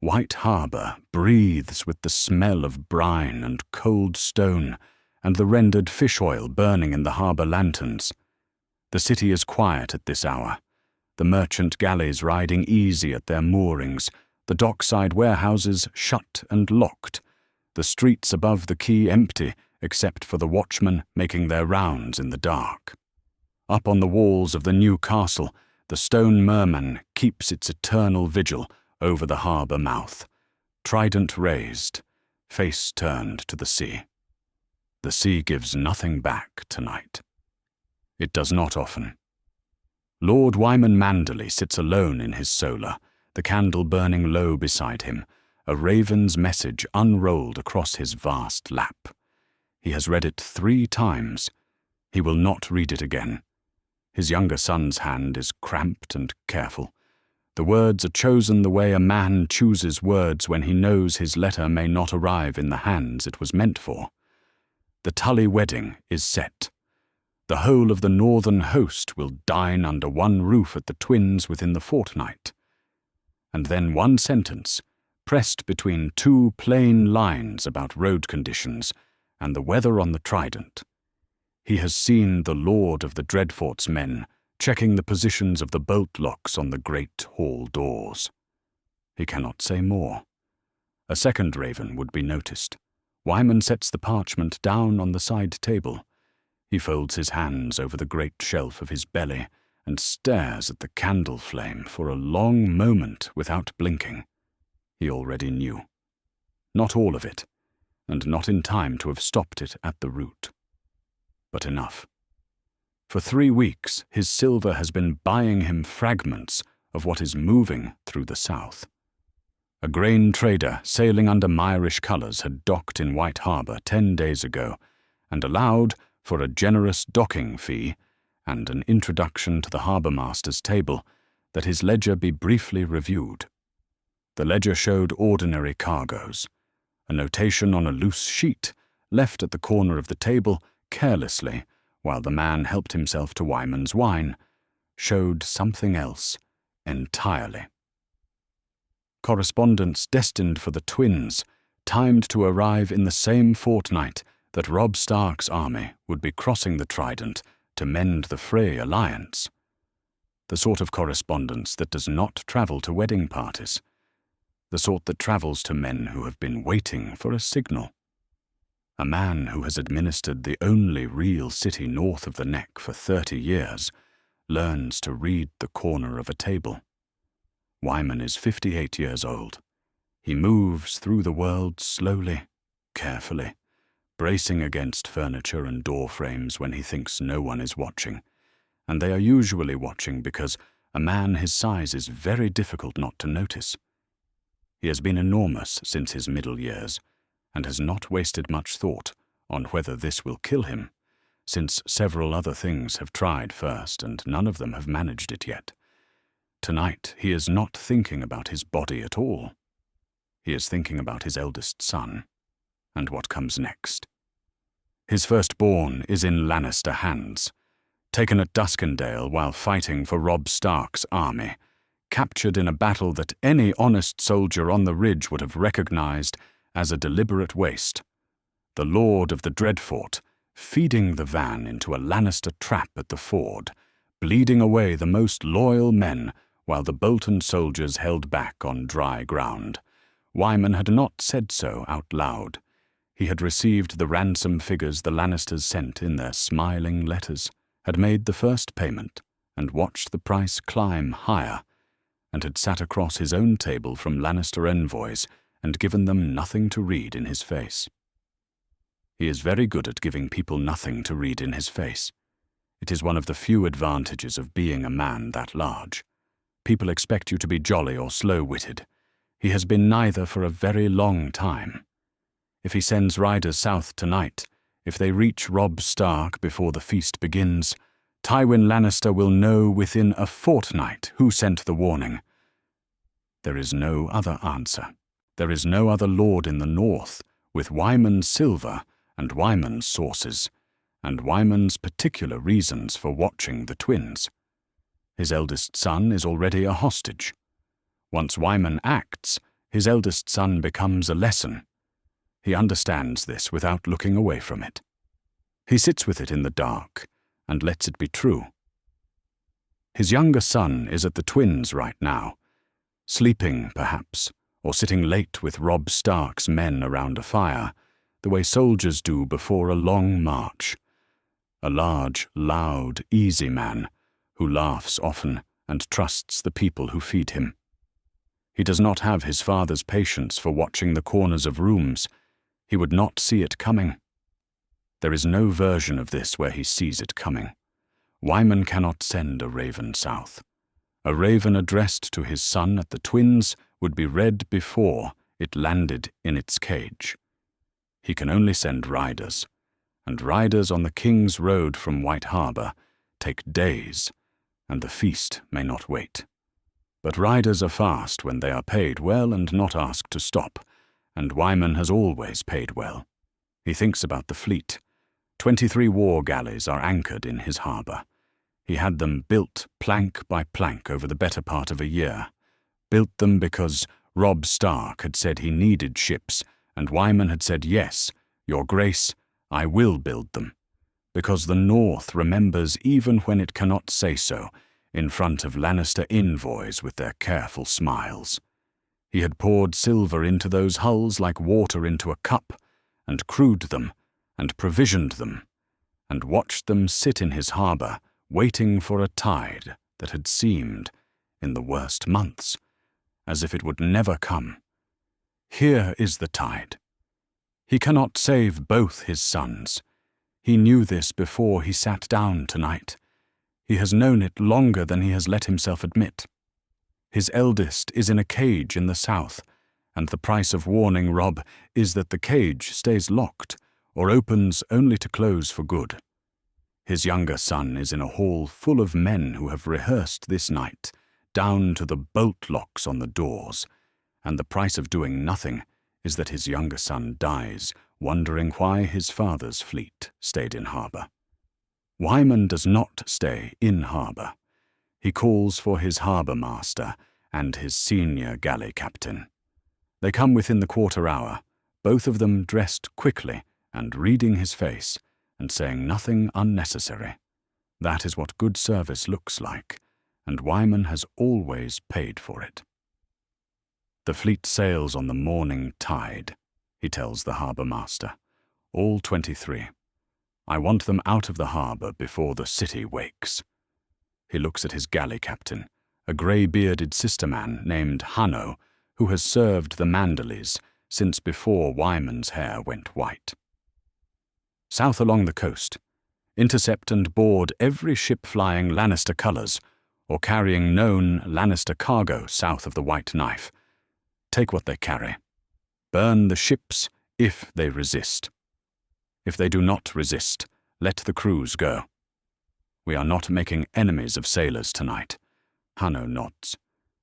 White Harbour breathes with the smell of brine and cold stone and the rendered fish oil burning in the harbour lanterns. The city is quiet at this hour, the merchant galleys riding easy at their moorings, the dockside warehouses shut and locked, the streets above the quay empty except for the watchmen making their rounds in the dark. Up on the walls of the new castle, the stone merman keeps its eternal vigil over the harbour mouth, trident raised, face turned to the sea. The sea gives nothing back tonight. It does not often. Lord Wyman Manderly sits alone in his solar, the candle burning low beside him, a raven's message unrolled across his vast lap. He has read it 3 times. He will not read it again. His younger son's hand is cramped and careful. The words are chosen the way a man chooses words when he knows his letter may not arrive in the hands it was meant for. The Tully wedding is set. The whole of the northern host will dine under one roof at the Twins within the fortnight. And then one sentence, pressed between 2 plain lines about road conditions and the weather on the Trident. He has seen the Lord of the Dreadfort's men checking the positions of the bolt locks on the great hall doors. He cannot say more. A second raven would be noticed. Wyman sets the parchment down on the side table. He folds his hands over the great shelf of his belly and stares at the candle flame for a long moment without blinking. He already knew. Not all of it, and not in time to have stopped it at the root. But enough. For 3 weeks, his silver has been buying him fragments of what is moving through the south. A grain trader sailing under Myrish colours had docked in White Harbour 10 days ago and allowed, for a generous docking fee and an introduction to the harbour-master's table, that his ledger be briefly reviewed. The ledger showed ordinary cargoes. A notation on a loose sheet, left at the corner of the table carelessly while the man helped himself to Wyman's wine, showed something else entirely. Correspondence destined for the Twins, timed to arrive in the same fortnight that Robb Stark's army would be crossing the Trident to mend the Frey alliance. The sort of correspondence that does not travel to wedding parties. The sort that travels to men who have been waiting for a signal. A man who has administered the only real city north of the Neck for 30 years learns to read the corner of a table. Wyman is 58 years old. He moves through the world slowly, carefully, bracing against furniture and door frames when he thinks no one is watching, and they are usually watching because a man his size is very difficult not to notice. He has been enormous since his middle years, and has not wasted much thought on whether this will kill him, since several other things have tried first and none of them have managed it yet. Tonight he is not thinking about his body at all. He is thinking about his eldest son, and what comes next. His firstborn is in Lannister hands, taken at Duskendale while fighting for Robb Stark's army, captured in a battle that any honest soldier on the ridge would have recognized as a deliberate waste. The Lord of the Dreadfort, feeding the van into a Lannister trap at the ford, bleeding away the most loyal men while the Bolton soldiers held back on dry ground. Wyman had not said so out loud. He had received the ransom figures the Lannisters sent in their smiling letters, had made the first payment, and watched the price climb higher, and had sat across his own table from Lannister envoys and given them nothing to read in his face. He is very good at giving people nothing to read in his face. It is one of the few advantages of being a man that large. People expect you to be jolly or slow-witted. He has been neither for a very long time. If he sends riders south tonight, if they reach Robb Stark before the feast begins, Tywin Lannister will know within a fortnight who sent the warning. There is no other answer. There is no other lord in the north with Wyman's silver and Wyman's sources, and Wyman's particular reasons for watching the Twins. His eldest son is already a hostage. Once Wyman acts, His eldest son becomes a lesson. He understands this without looking away from it. He sits with it in the dark and lets it be true. His younger son is at the twins right now, sleeping, perhaps, or sitting late with Robb Stark's men around a fire, the way soldiers do before a long march. A large, loud, easy man who laughs often and trusts the people who feed him. He does not have his father's patience for watching the corners of rooms. He would not see it coming. There is no version of this where he sees it coming. Wyman cannot send a raven south. A raven addressed to his son at the twins would be read before it landed in its cage. He can only send riders, and riders on the King's Road from White Harbor take days, and the feast may not wait. But riders are fast when they are paid well and not asked to stop, and Wyman has always paid well. He thinks about the fleet. 23 war galleys are anchored in his harbor. He had them built plank by plank over the better part of a year. Built them because Robb Stark had said he needed ships, and Wyman had said, "Yes, Your Grace, I will build them." Because the North remembers even when it cannot say so, in front of Lannister envoys with their careful smiles. He had poured silver into those hulls like water into a cup, and crewed them, and provisioned them, and watched them sit in his harbor, waiting for a tide that had seemed, in the worst months, as if it would never come. Here is the tide. He cannot save both his sons. He knew this before he sat down tonight. He has known it longer than he has let himself admit. His eldest is in a cage in the south, and the price of warning Robb is that the cage stays locked, or opens only to close for good. His younger son is in a hall full of men who have rehearsed this night, down to the bolt locks on the doors, and the price of doing nothing is that his younger son dies, wondering why his father's fleet stayed in harbor. Wyman does not stay in harbor. He calls for his harbor master and his senior galley captain. They come within the quarter hour, both of them dressed quickly and reading his face and saying nothing unnecessary. That is what good service looks like, and Wyman has always paid for it. The fleet sails on the morning tide, he tells the harbor master. All 23. I want them out of the harbor before the city wakes. He looks at his galley captain, a grey-bearded sisterman named Hanno, who has served the Manderlys since before Wyman's hair went white. South along the coast, intercept and board every ship flying Lannister colors or carrying known Lannister cargo south of the White Knife. Take what they carry. Burn the ships if they resist. If they do not resist, let the crews go. We are not making enemies of sailors tonight. Hanno nods.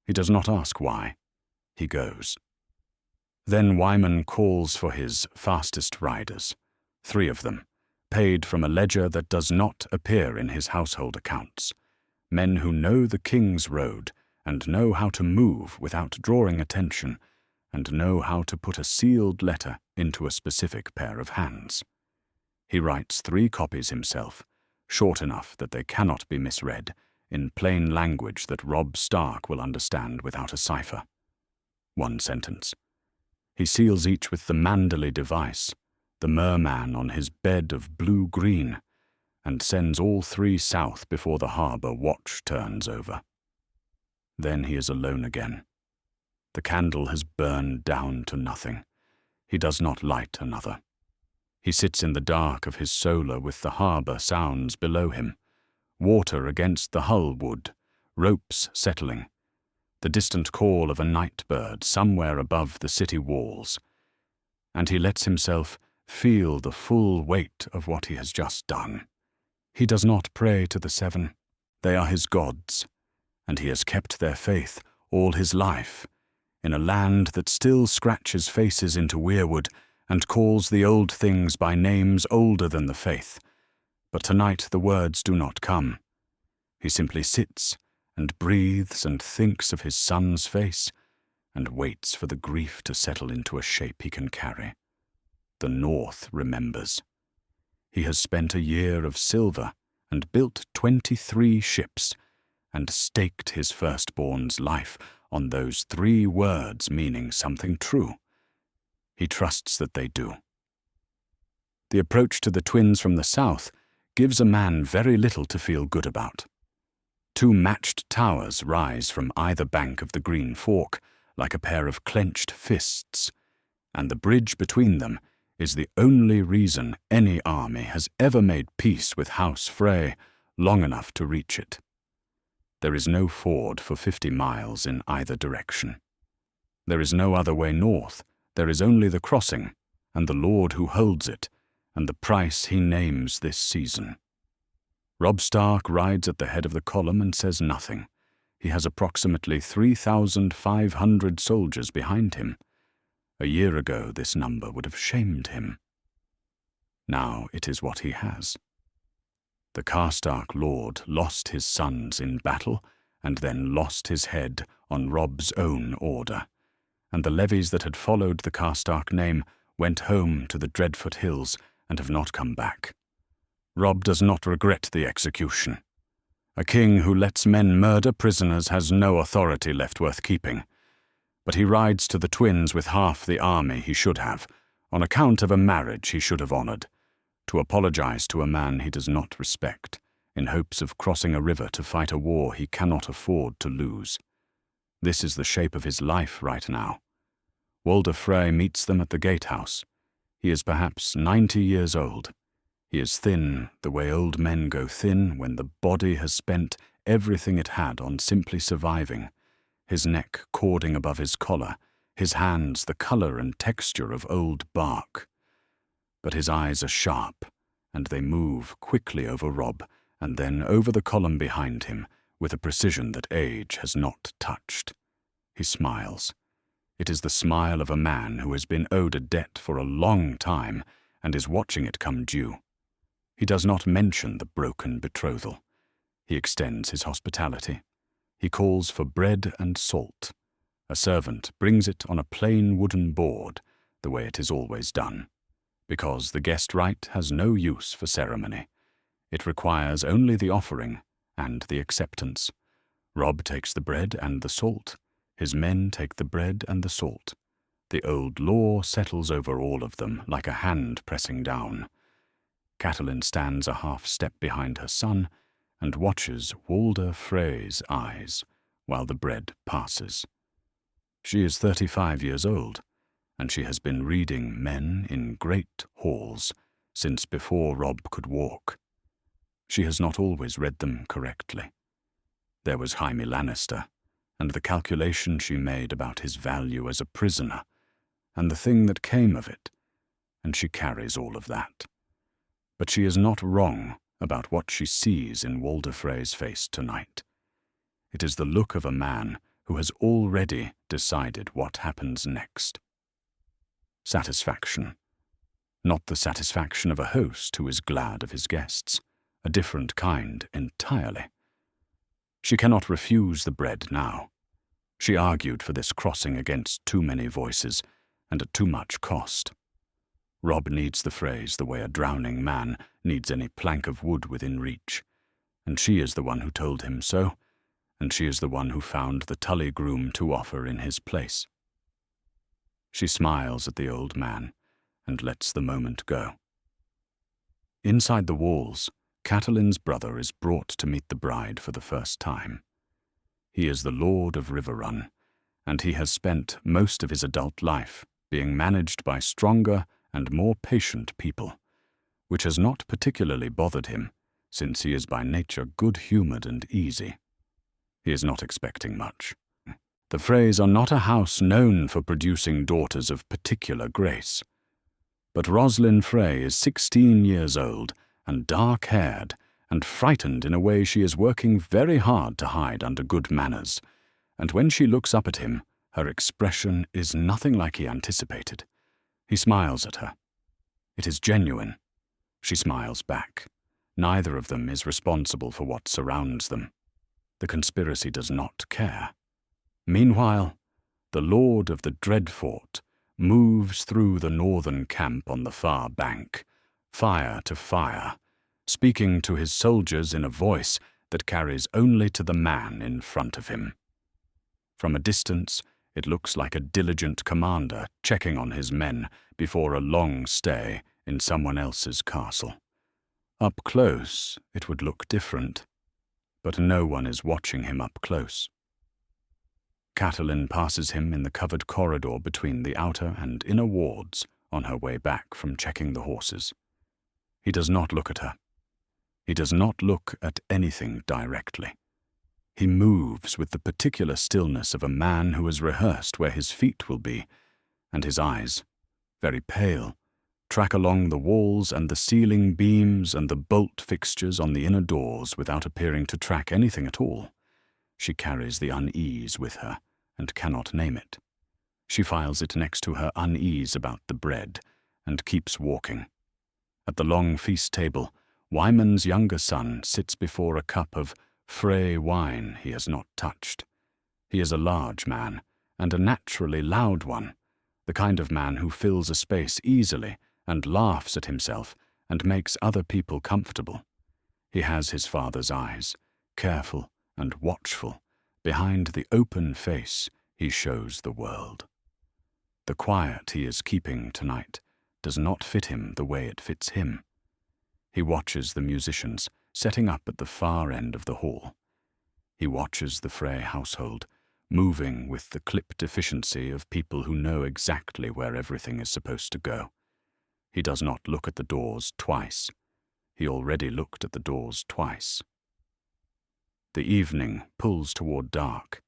He does not ask why. He goes. Then Wyman calls for his fastest riders, 3 of them, paid from a ledger that does not appear in his household accounts, men who know the King's Road and know how to move without drawing attention, and know how to put a sealed letter into a specific pair of hands. He writes 3 copies himself, short enough that they cannot be misread, in plain language that Robb Stark will understand without a cipher. 1 sentence. He seals each with the Manderly device, the merman on his bed of blue-green, and sends all 3 south before the harbor watch turns over. Then he is alone again. The candle has burned down to nothing. He does not light another. He sits in the dark of his solar with the harbor sounds below him, water against the hull wood, ropes settling, the distant call of a night bird somewhere above the city walls, and he lets himself feel the full weight of what he has just done. He does not pray to the 7. They are his gods, and he has kept their faith all his life, in a land that still scratches faces into weirwood and calls the old things by names older than the faith. But tonight the words do not come. He simply sits and breathes and thinks of his son's face, and waits for the grief to settle into a shape he can carry. The North remembers. He has spent a year of silver and built 23 ships and staked his firstborn's life on those 3 words meaning something true. He trusts that they do. The approach to the twins from the south gives a man very little to feel good about. 2 matched towers rise from either bank of the Green Fork like a pair of clenched fists, and the bridge between them is the only reason any army has ever made peace with House Frey long enough to reach it. There is no ford for 50 miles in either direction. There is no other way north. There is only the crossing, and the lord who holds it, and the price he names this season. Robb Stark rides at the head of the column and says nothing. He has approximately 3,500 soldiers behind him. A year ago, this number would have shamed him. Now it is what he has. The Karstark lord lost his sons in battle and then lost his head on Robb's own order, and the levies that had followed the Karstark name went home to the Dreadfoot Hills and have not come back. Robb does not regret the execution. A king who lets men murder prisoners has no authority left worth keeping. But he rides to the twins with half the army he should have, on account of a marriage he should have honored, to apologize to a man he does not respect, in hopes of crossing a river to fight a war he cannot afford to lose. This is the shape of his life right now. Walder Frey meets them at the gatehouse. He is perhaps 90 years old. He is thin the way old men go thin when the body has spent everything it had on simply surviving, his neck cording above his collar, his hands the color and texture of old bark. But his eyes are sharp, and they move quickly over Robb and then over the column behind him with a precision that age has not touched. He smiles. It is the smile of a man who has been owed a debt for a long time and is watching it come due. He does not mention the broken betrothal. He extends his hospitality. He calls for bread and salt. A servant brings it on a plain wooden board, the way it is always done, because the guest rite has no use for ceremony. It requires only the offering and the acceptance. Robb takes the bread and the salt. His men take the bread and the salt. The old law settles over all of them like a hand pressing down. Catelyn stands a half step behind her son and watches Walder Frey's eyes while the bread passes. She is 35 years old, and she has been reading men in great halls since before Robb could walk. She has not always read them correctly. There was Jaime Lannister, and the calculation she made about his value as a prisoner, and the thing that came of it, and she carries all of that. But she is not wrong about what she sees in Walder Frey's face tonight. It is the look of a man who has already decided what happens next. Satisfaction. Not the satisfaction of a host who is glad of his guests, a different kind entirely. She cannot refuse the bread now. She argued for this crossing against too many voices and at too much cost. Robb needs the phrase the way a drowning man needs any plank of wood within reach, and she is the one who told him so, and she is the one who found the Tully groom to offer in his place. She smiles at the old man and lets the moment go. Inside the walls, Catelyn's brother is brought to meet the bride for the first time. He is the Lord of Riverrun, and he has spent most of his adult life being managed by stronger and more patient people, which has not particularly bothered him, since he is by nature good-humored and easy. He is not expecting much. The Freys are not a house known for producing daughters of particular grace. But Roslyn Frey is 16 years old and dark-haired and frightened in a way she is working very hard to hide under good manners, and when she looks up at him, her expression is nothing like he anticipated. He smiles at her. It is genuine. She smiles back. Neither of them is responsible for what surrounds them. The conspiracy does not care. Meanwhile, the lord of the Dreadfort, moves through the northern camp on the far bank, fire to fire, speaking to his soldiers in a voice that carries only to the man in front of him. From a distance, it looks like a diligent commander checking on his men before a long stay in someone else's castle. Up close, it would look different, but no one is watching him up close. Catelyn passes him in the covered corridor between the outer and inner wards on her way back from checking the horses. He does not look at her. He does not look at anything directly. He moves with the particular stillness of a man who has rehearsed where his feet will be, and his eyes, very pale, track along the walls and the ceiling beams and the bolt fixtures on the inner doors without appearing to track anything at all. She carries the unease with her and cannot name it. She files it next to her unease about the bread and keeps walking. At the long feast table, Wyman's younger son sits before a cup of Frey wine he has not touched. He is a large man, and a naturally loud one, the kind of man who fills a space easily and laughs at himself and makes other people comfortable. He has his father's eyes, careful and watchful. Behind the open face, he shows the world. The quiet he is keeping tonight does not fit him the way it fits him. He watches the musicians setting up at the far end of the hall. He watches the Frey household, moving with the clipped efficiency of people who know exactly where everything is supposed to go. He does not look at the doors twice. He already looked at the doors twice. The evening pulls toward dark.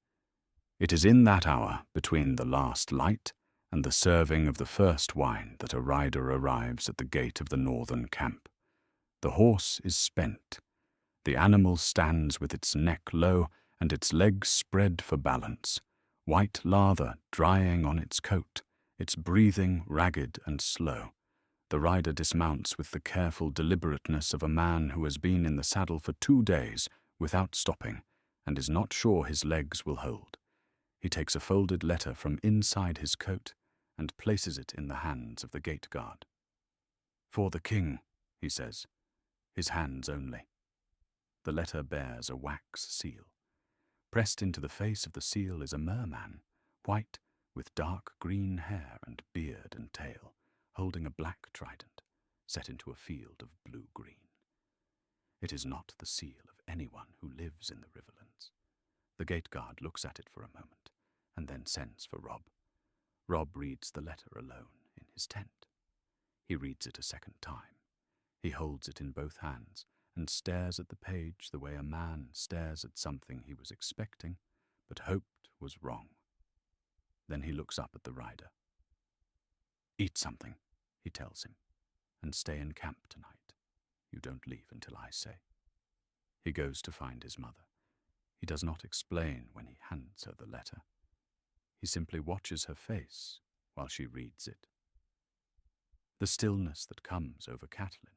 It is in that hour between the last light and the serving of the first wine that a rider arrives at the gate of the northern camp. The horse is spent. The animal stands with its neck low and its legs spread for balance, white lather drying on its coat, its breathing ragged and slow. The rider dismounts with the careful deliberateness of a man who has been in the saddle for 2 days without stopping and is not sure his legs will hold. He takes a folded letter from inside his coat and places it in the hands of the gate guard. "For the king," he says, his hands only. The letter bears a wax seal. Pressed into the face of the seal is a merman, white, with dark green hair and beard and tail, holding a black trident, set into a field of blue-green. It is not the seal of anyone who lives in the Riverlands. The gate guard looks at it for a moment, and then sends for Robb. Robb reads the letter alone in his tent. He reads it a second time. He holds it in both hands and stares at the page the way a man stares at something he was expecting but hoped was wrong. Then he looks up at the rider. "Eat something," he tells him, "and stay in camp tonight. You don't leave until I say." He goes to find his mother. He does not explain when he hands her the letter. He simply watches her face while she reads it. The stillness that comes over Catelyn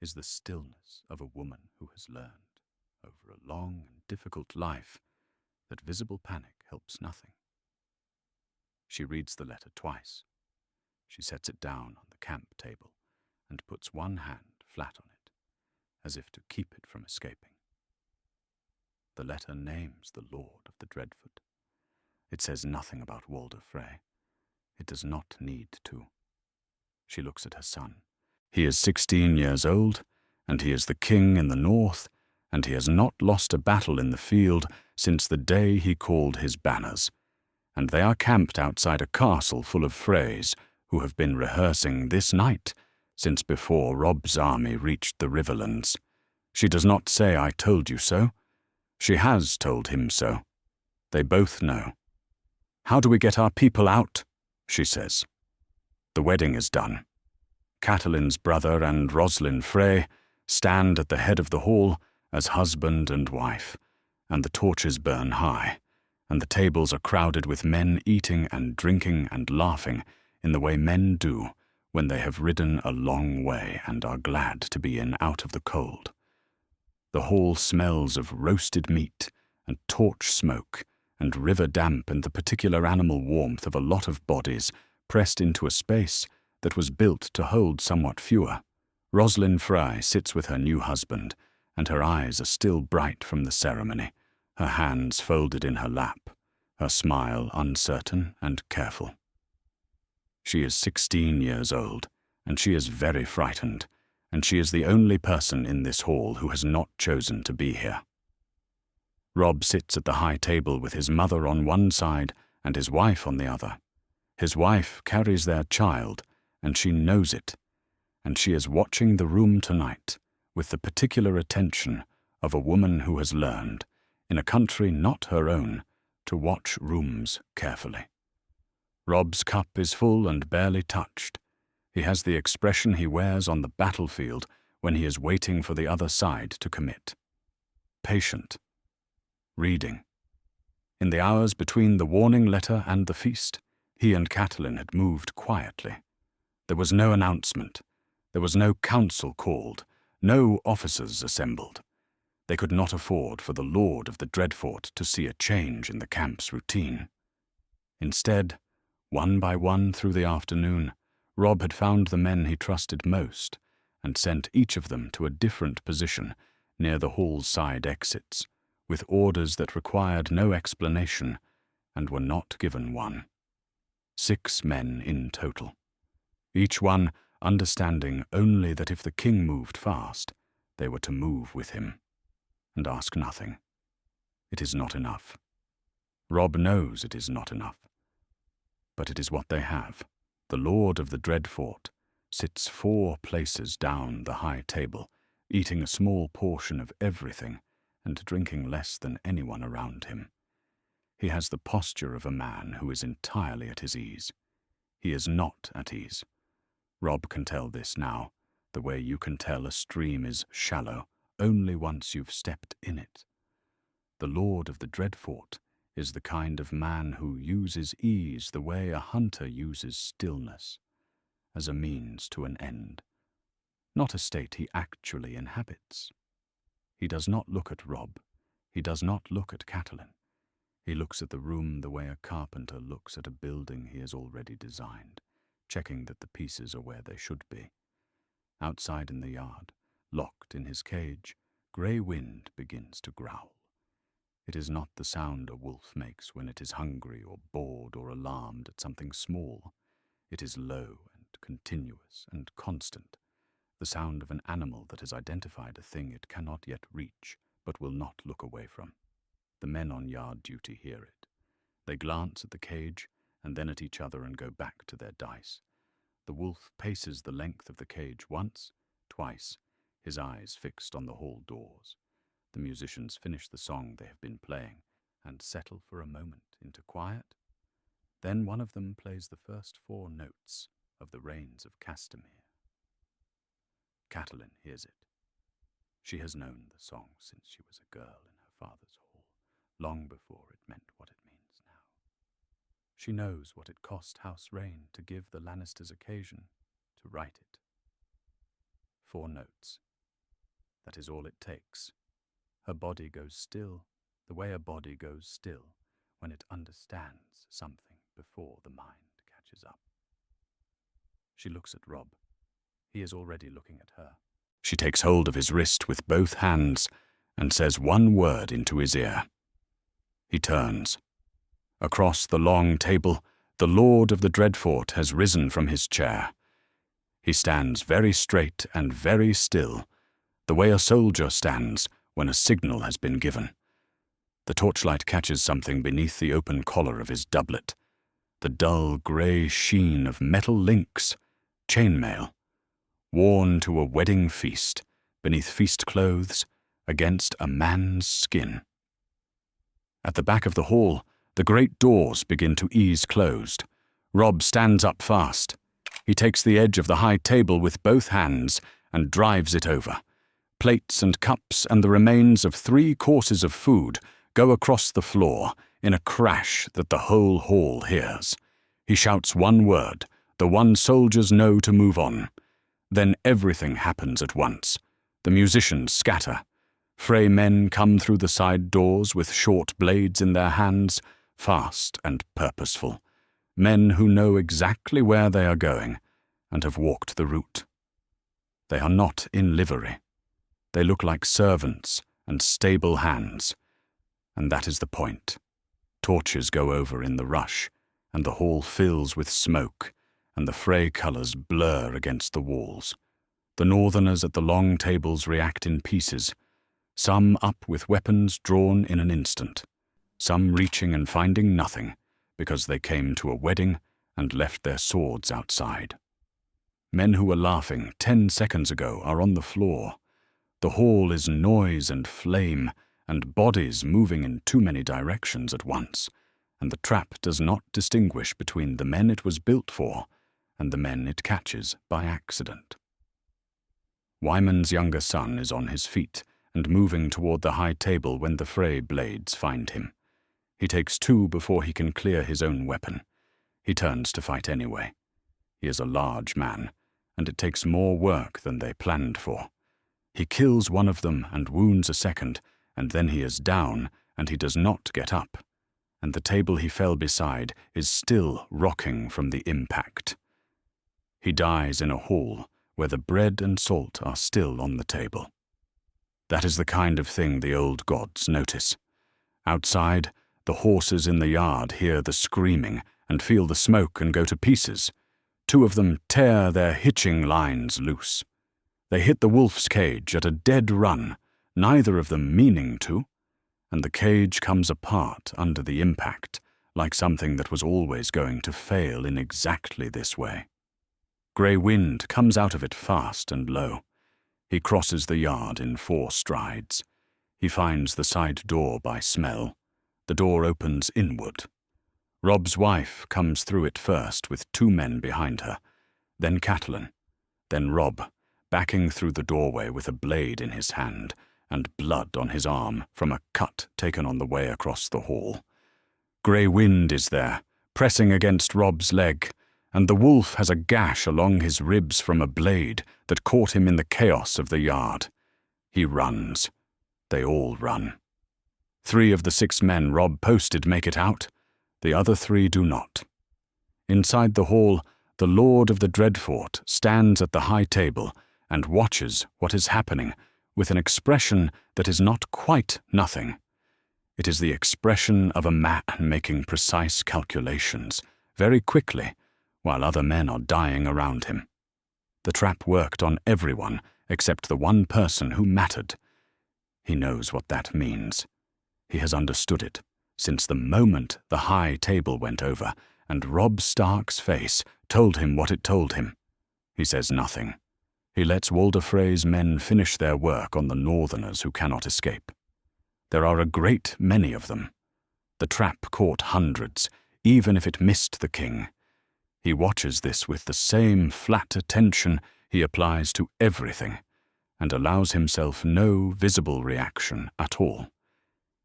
is the stillness of a woman who has learned, over a long and difficult life, that visible panic helps nothing. She reads the letter twice. She sets it down on the camp table and puts one hand flat on it, as if to keep it from escaping. The letter names the Lord of the Dreadfort. It says nothing about Walder Frey. It does not need to. She looks at her son. He is 16 years old, and he is the king in the north, and he has not lost a battle in the field since the day he called his banners. And they are camped outside a castle full of Freys, who have been rehearsing this night, since before Robb's army reached the Riverlands. She does not say, "I told you so." She has told him so. They both know. "How do we get our people out?" she says. The wedding is done. Catelyn's brother and Roslyn Frey stand at the head of the hall as husband and wife, and the torches burn high, and the tables are crowded with men eating and drinking and laughing in the way men do when they have ridden a long way and are glad to be in out of the cold. The hall smells of roasted meat and torch smoke and river damp and the particular animal warmth of a lot of bodies pressed into a space that was built to hold somewhat fewer. Rosalind Fry sits with her new husband, and her eyes are still bright from the ceremony, her hands folded in her lap, her smile uncertain and careful. She is 16 years old, and she is very frightened, and she is the only person in this hall who has not chosen to be here. Robb sits at the high table with his mother on one side and his wife on the other. His wife carries their child, and she knows it, and she is watching the room tonight with the particular attention of a woman who has learned, in a country not her own, to watch rooms carefully. Robb's cup is full and barely touched. He has the expression he wears on the battlefield when he is waiting for the other side to commit. Patient. Reading. In the hours between the warning letter and the feast, he and Catelyn had moved quietly. There was no announcement. There was no council called, no officers assembled. They could not afford for the Lord of the Dreadfort to see a change in the camp's routine. Instead, one by one through the afternoon, Robb had found the men he trusted most and sent each of them to a different position near the hall's side exits, with orders that required no explanation and were not given one. 6 men in total, each one understanding only that if the king moved fast, they were to move with him, and ask nothing. It is not enough. Robb knows it is not enough. But it is what they have. The Lord of the Dreadfort sits 4 places down the high table, eating a small portion of everything and drinking less than anyone around him. He has the posture of a man who is entirely at his ease. He is not at ease. Robb can tell this now, the way you can tell a stream is shallow only once you've stepped in it. The Lord of the Dreadfort is the kind of man who uses ease the way a hunter uses stillness, as a means to an end, not a state he actually inhabits. He does not look at Robb. He does not look at Catelyn. He looks at the room the way a carpenter looks at a building he has already designed, checking that the pieces are where they should be. Outside in the yard, locked in his cage, grey wind begins to growl. It is not the sound a wolf makes when it is hungry or bored or alarmed at something small. It is low and continuous and constant, the sound of an animal that has identified a thing it cannot yet reach but will not look away from. The men on yard duty hear it. They glance at the cage and then at each other and go back to their dice. The wolf paces the length of the cage once, twice, his eyes fixed on the hall doors. The musicians finish the song they have been playing and settle for a moment into quiet. Then one of them plays the first 4 notes of the Rains of Castamere. Catelyn hears it. She has known the song since she was a girl in her father's hall, long before it meant what it means now. She knows what it cost House Rain to give the Lannisters occasion to write it. 4 notes. That is all it takes. Her body goes still, the way a body goes still when it understands something before the mind catches up. She looks at Robb. He is already looking at her. She takes hold of his wrist with both hands and says one word into his ear. He turns. Across the long table, the Lord of the Dreadfort has risen from his chair. He stands very straight and very still, the way a soldier stands when a signal has been given. The torchlight catches something beneath the open collar of his doublet, the dull grey sheen of metal links, chainmail, worn to a wedding feast, beneath feast clothes, against a man's skin. At the back of the hall, the great doors begin to ease closed. Robb stands up fast. He takes the edge of the high table with both hands and drives it over. Plates and cups and the remains of 3 courses of food go across the floor in a crash that the whole hall hears. He shouts one word, the one soldiers know to move on. Then everything happens at once. The musicians scatter. Frey men come through the side doors with short blades in their hands, fast and purposeful, men who know exactly where they are going and have walked the route. They are not in livery. They look like servants and stable hands, and that is the point. Torches go over in the rush, and the hall fills with smoke, and the Frey colours blur against the walls. The northerners at the long tables react in pieces, some up with weapons drawn in an instant, some reaching and finding nothing, because they came to a wedding and left their swords outside. Men who were laughing 10 seconds ago are on the floor. The hall is noise and flame, and bodies moving in too many directions at once, and the trap does not distinguish between the men it was built for and the men it catches by accident. Wyman's younger son is on his feet and moving toward the high table when the Frey blades find him. He takes 2 before he can clear his own weapon. He turns to fight anyway. He is a large man, and it takes more work than they planned for. He kills one of them and wounds a second, and then he is down, and he does not get up, and the table he fell beside is still rocking from the impact. He dies in a hall where the bread and salt are still on the table. That is the kind of thing the old gods notice. Outside, the horses in the yard hear the screaming and feel the smoke and go to pieces. 2 of them tear their hitching lines loose. They hit the wolf's cage at a dead run, neither of them meaning to, and the cage comes apart under the impact, like something that was always going to fail in exactly this way. Grey wind comes out of it fast and low. He crosses the yard in 4 strides. He finds the side door by smell. The door opens inward. Robb's wife comes through it first with 2 men behind her, then Catelyn, then Robb, backing through the doorway with a blade in his hand and blood on his arm from a cut taken on the way across the hall. Grey wind is there, pressing against Robb's leg, and the wolf has a gash along his ribs from a blade that caught him in the chaos of the yard. He runs. They all run. 3 of the 6 men Robb posted make it out. The other 3 do not. Inside the hall, the Lord of the Dreadfort stands at the high table and watches what is happening with an expression that is not quite nothing. It is the expression of a man making precise calculations, very quickly, while other men are dying around him. The trap worked on everyone except the one person who mattered. He knows what that means. He has understood it since the moment the high table went over and Robb Stark's face told him what it told him. He says nothing. He lets Walder Frey's men finish their work on the northerners who cannot escape. There are a great many of them. The trap caught hundreds, even if it missed the king. He watches this with the same flat attention he applies to everything, and allows himself no visible reaction at all.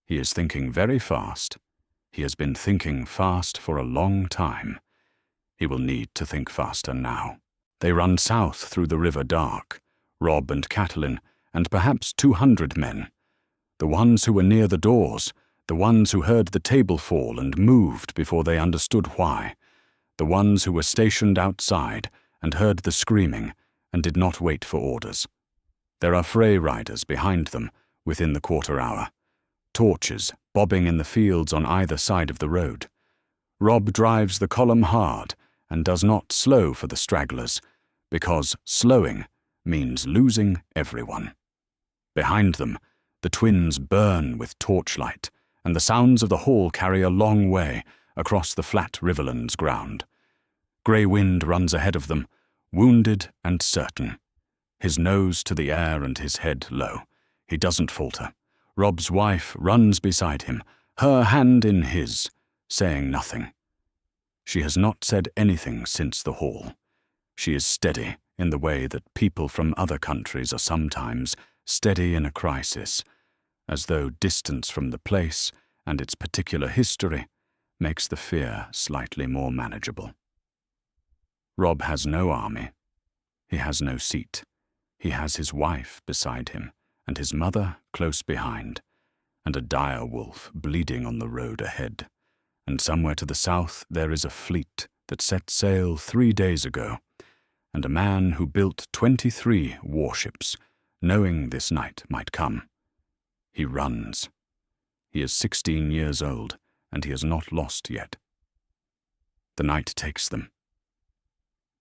He is thinking very fast. He has been thinking fast for a long time. He will need to think faster now. They run south through the river dark, Robb and Catelyn, and perhaps 200 men. The ones who were near the doors, the ones who heard the table fall and moved before they understood why, the ones who were stationed outside and heard the screaming and did not wait for orders. There are Frey riders behind them within the quarter hour, torches bobbing in the fields on either side of the road. Robb drives the column hard and does not slow for the stragglers, because slowing means losing everyone. Behind them, the twins burn with torchlight, and the sounds of the hall carry a long way across the flat riverlands ground. Grey wind runs ahead of them, wounded and certain. His nose to the air and his head low. He doesn't falter. Robb's wife runs beside him, her hand in his, saying nothing. She has not said anything since the hall. She is steady in the way that people from other countries are sometimes steady in a crisis, as though distance from the place and its particular history makes the fear slightly more manageable. Robb has no army. He has no seat. He has his wife beside him, and his mother close behind, and a dire wolf bleeding on the road ahead. And somewhere to the south there is a fleet that set sail 3 days ago, and a man who built 23 warships, knowing this night might come. He runs. He is 16 years old, and he has not lost yet. The night takes them.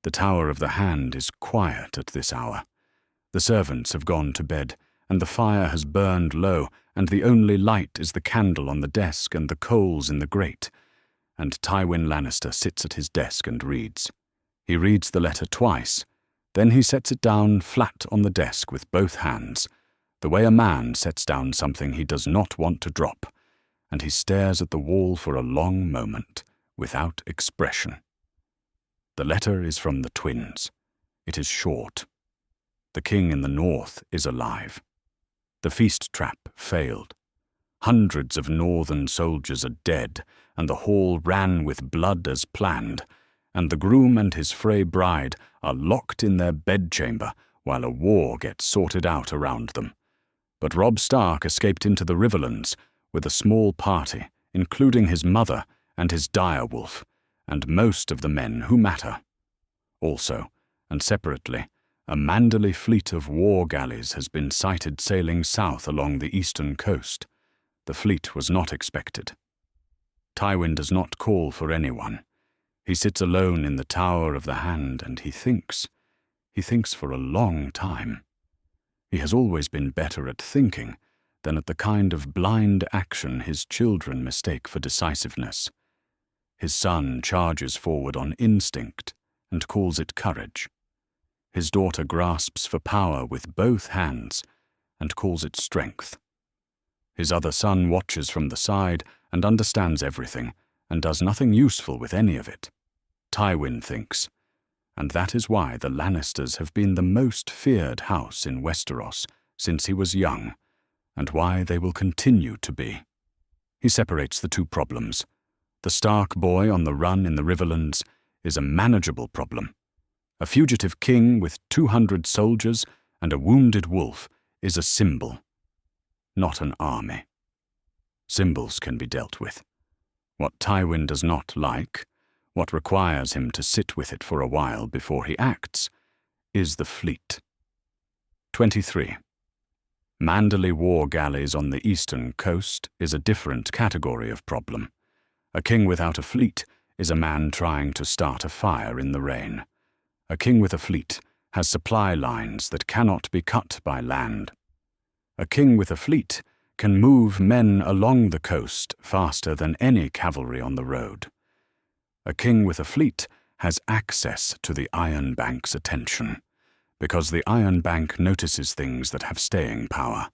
The Tower of the Hand is quiet at this hour. The servants have gone to bed, and the fire has burned low, and the only light is the candle on the desk and the coals in the grate. And Tywin Lannister sits at his desk and reads. He reads the letter twice, then he sets it down flat on the desk with both hands, the way a man sets down something he does not want to drop, and he stares at the wall for a long moment, without expression. The letter is from the twins. It is short. The king in the north is alive. The feast trap failed. Hundreds of northern soldiers are dead, and the hall ran with blood as planned, and the groom and his Frey bride are locked in their bedchamber while a war gets sorted out around them. But Robb Stark escaped into the Riverlands with a small party, including his mother and his direwolf, and most of the men who matter. Also, and separately, a Manderly fleet of war galleys has been sighted sailing south along the eastern coast. The fleet was not expected. Tywin does not call for anyone. He sits alone in the Tower of the Hand, and he thinks. He thinks for a long time. He has always been better at thinking than at the kind of blind action his children mistake for decisiveness. His son charges forward on instinct and calls it courage. His daughter grasps for power with both hands and calls it strength. His other son watches from the side and understands everything and does nothing useful with any of it. Tywin thinks, and that is why the Lannisters have been the most feared house in Westeros since he was young, and why they will continue to be. He separates the two problems. The Stark boy on the run in the Riverlands is a manageable problem. A fugitive king with 200 soldiers and a wounded wolf is a symbol, not an army. Symbols can be dealt with. What Tywin does not like, what requires him to sit with it for a while before he acts, is the fleet. 23. Manderly war galleys on the eastern coast is a different category of problem. A king without a fleet is a man trying to start a fire in the rain. A king with a fleet has supply lines that cannot be cut by land. A king with a fleet can move men along the coast faster than any cavalry on the road. A king with a fleet has access to the Iron Bank's attention, because the Iron Bank notices things that have staying power,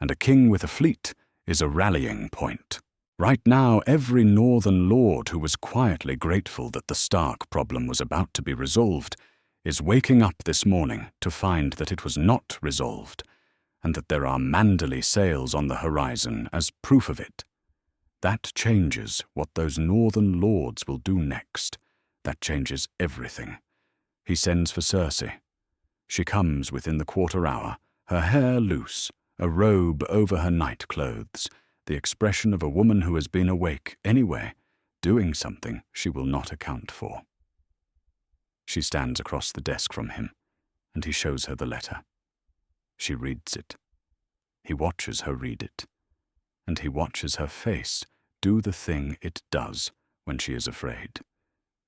and a king with a fleet is a rallying point. Right now, every northern lord who was quietly grateful that the Stark problem was about to be resolved is waking up this morning to find that it was not resolved, and that there are Manderly sails on the horizon as proof of it. That changes what those northern lords will do next. That changes everything. He sends for Cersei. She comes within the quarter hour, her hair loose, a robe over her night clothes, the expression of a woman who has been awake anyway, doing something she will not account for. She stands across the desk from him, and he shows her the letter. She reads it. He watches her read it, and he watches her face do the thing it does when she is afraid,